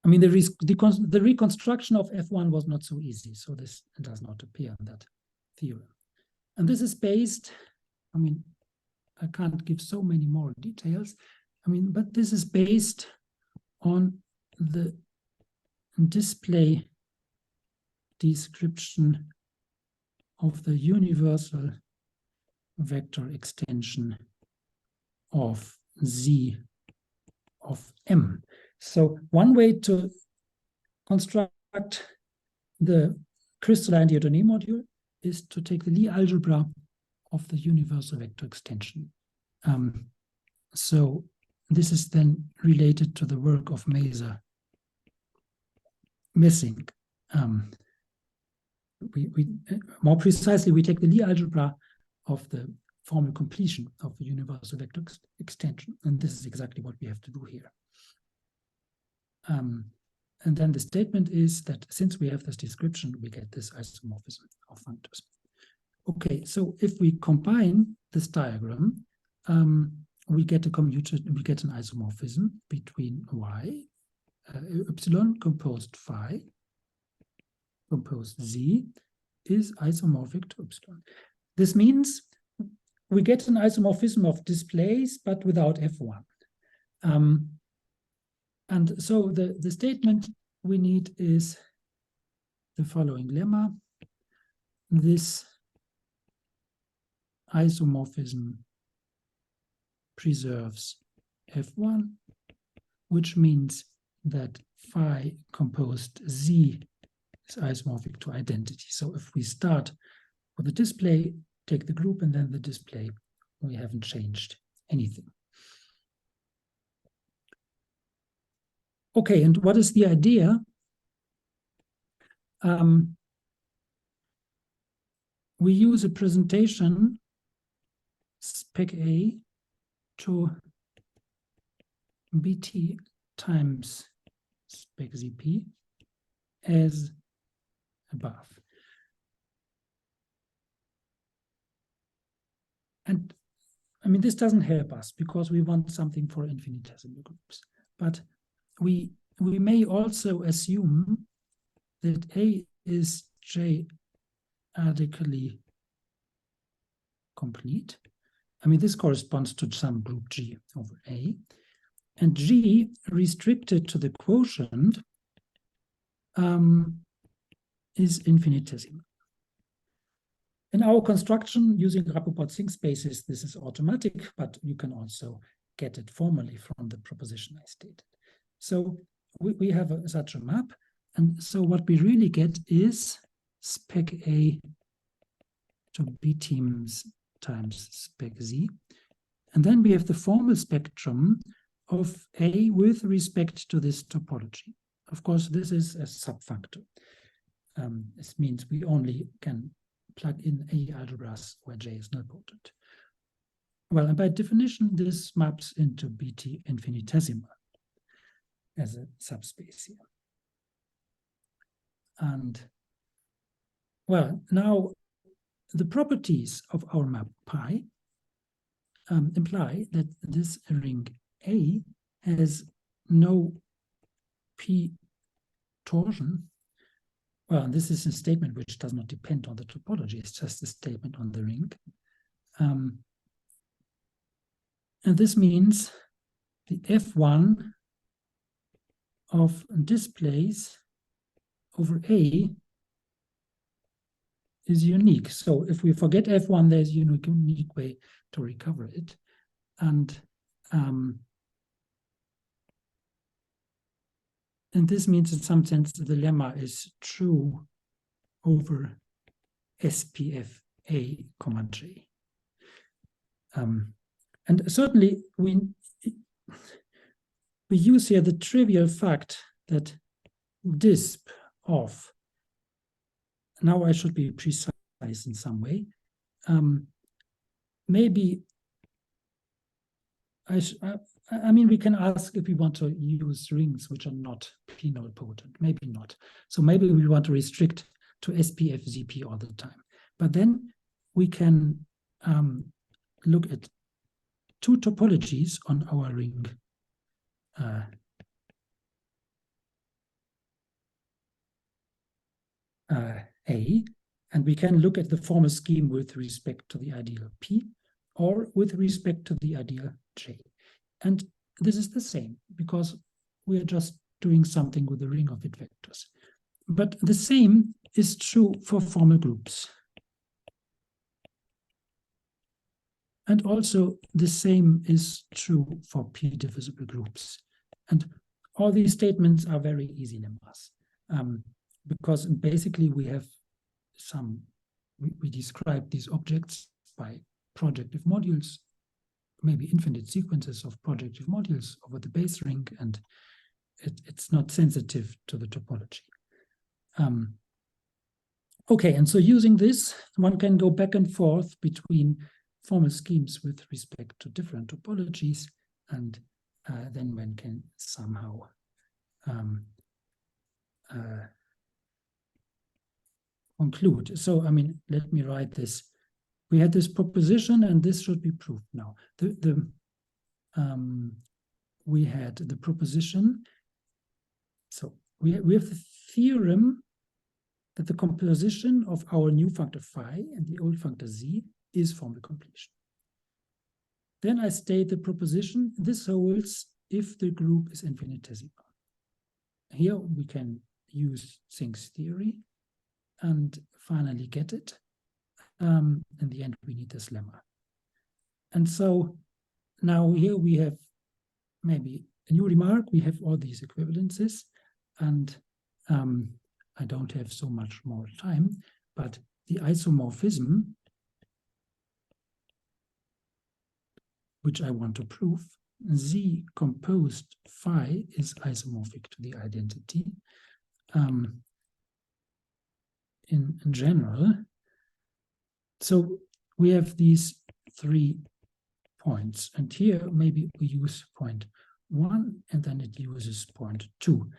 I mean, the reconstruction of F1 was not so easy, so this does not appear in that theorem. And this is based, I mean, I can't give so many more details, I mean, but this is based on the display description of the universal vector extension of Z of M. So one way to construct the crystalline Dieudonné module is to take the Lie algebra of the universal vector extension. So this is then related to the work of Messing. more precisely, we take the Lie algebra of the formal completion of the universal vector extension, and this is exactly what we have to do here. And then the statement is that since we have this description, we get this isomorphism of functors. Okay, so if we combine this diagram, we get an isomorphism between epsilon composed phi composed z is isomorphic to epsilon. This means we get an isomorphism of displays, but without F1. And so the statement we need is the following lemma. This isomorphism preserves F1, which means that phi composed z is isomorphic to identity. So if we start with the display, take the group, and then the display, we haven't changed anything. Okay, and what is the idea? We use a presentation spec A to BT times spec ZP as above. And I mean, this doesn't help us because we want something for infinitesimal groups. But we may also assume that A is J-adically complete. I mean, this corresponds to some group G over A. And G restricted to the quotient is infinitesimal. In our construction, using Rappaport sync spaces, this is automatic, but you can also get it formally from the proposition I stated. So we have such a map. And so what we really get is spec A to B teams times spec Z. And then we have the formal spectrum of A with respect to this topology. Of course, this is a subfunctor. This means we only can plug in A algebras where J is nilpotent. Well, and by definition, this maps into BT infinitesimal as a subspace here. And well, now the properties of our map pi imply that this ring A has no P torsion. Well, this is a statement which does not depend on the topology. It's just a statement on the ring. And this means the F1 of displays over A is unique. So if we forget F1, there's a unique way to recover it. And this means in some sense the lemma is true over SPF A, J. And certainly we use here the trivial fact that disp of, now I should be precise in some way, maybe I mean, we can ask if we want to use rings which are not p-null potent, maybe not. So maybe we want to restrict to SPF ZP all the time. But then we can look at two topologies on our ring A, and we can look at the formal scheme with respect to the ideal P or with respect to the ideal J. And this is the same because we are just doing something with the ring of its vectors. But the same is true for formal groups. And also the same is true for P-divisible groups. And all these statements are very easy lemmas. Because basically we have we describe these objects by projective modules, maybe infinite sequences of projective modules over the base ring, and it's not sensitive to the topology. Okay, and so using this, one can go back and forth between formal schemes with respect to different topologies, and then one can somehow conclude. So, I mean, let me write this. We had this proposition, and this should be proved now. We had the proposition. So we have the theorem that the composition of our new functor phi and the old functor z is formal completion. Then I state the proposition, this holds if the group is infinitesimal. Here we can use Zink's theory and finally get it. In the end, we need this lemma. And so now here we have maybe a new remark. We have all these equivalences, and I don't have so much more time, but the isomorphism, which I want to prove, Z composed phi is isomorphic to the identity. In general, so we have these 3 points, and here maybe we use point 1 and then it uses point 2.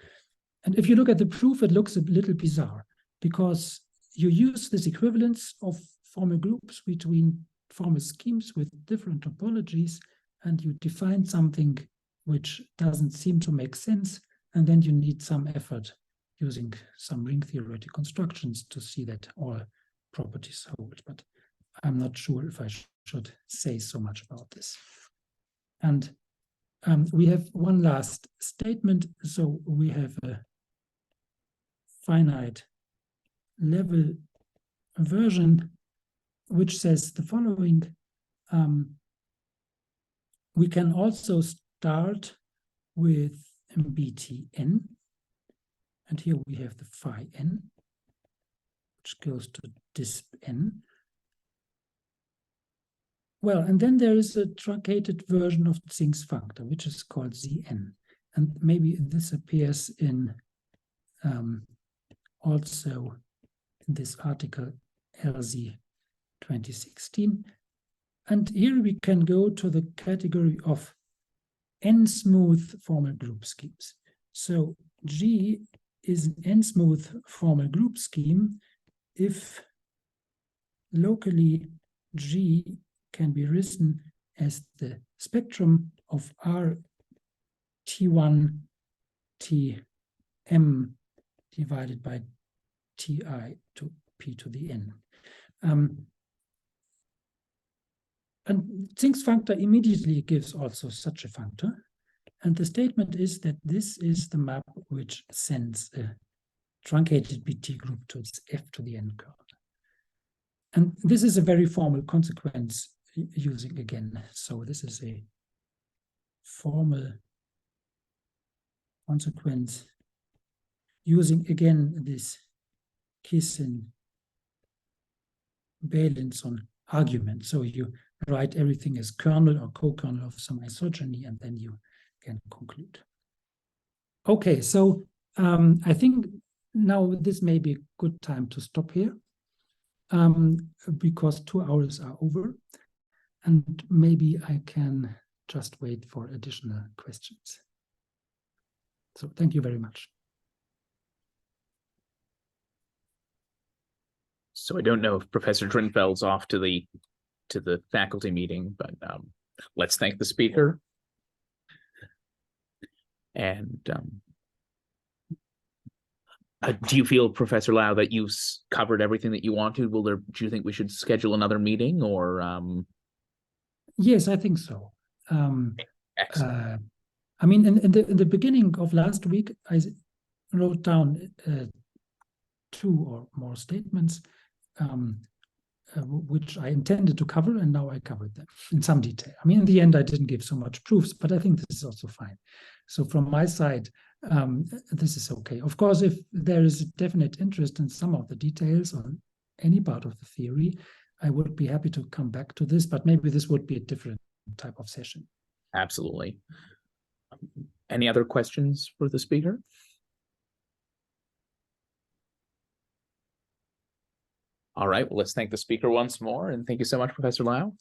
And if you look at the proof, it looks a little bizarre because you use this equivalence of formal groups between formal schemes with different topologies, and you define something which doesn't seem to make sense, and then you need some effort using some ring theoretic constructions to see that all properties hold. But I'm not sure if I should say so much about this. And we have one last statement. So we have a finite level version which says the following. We can also start with BTN. And here we have the phi n, which goes to disp n. Well, and then there is a truncated version of Zink's functor, which is called Zn. And maybe this appears in also in this article LZ 2016. And here we can go to the category of n-smooth formal group schemes. So G is an n-smooth formal group scheme if locally G can be written as the spectrum of R T1 Tm divided by Ti to P to the n. And Zink's functor immediately gives also such a functor. And the statement is that this is the map which sends a truncated BT group to its F to the n curl. And this is a very formal consequence using again. So this is a formal consequence using again this Kissin-Bailenson argument. So you write everything as kernel or co-kernel of some isogeny, and then you can conclude. Okay, so I think now this may be a good time to stop here because 2 hours are over, and maybe I can just wait for additional questions. So thank you very much. So I don't know if Professor Drinfeld's off to the faculty meeting, but let's thank the speaker. And do you feel, Professor Lau, that you've covered everything that you want to? Do you think we should schedule another meeting, or? Yes, I think so. Excellent. I mean, in the beginning of last week, I wrote down 2 or more statements which I intended to cover, and now I covered them in some detail. I mean, in the end, I didn't give so much proofs, but I think this is also fine. So from my side, this is okay. Of course, if there is a definite interest in some of the details on any part of the theory, I would be happy to come back to this, but maybe this would be a different type of session. Absolutely. Any other questions for the speaker? All right, well, let's thank the speaker once more, and thank you so much, Professor Lau.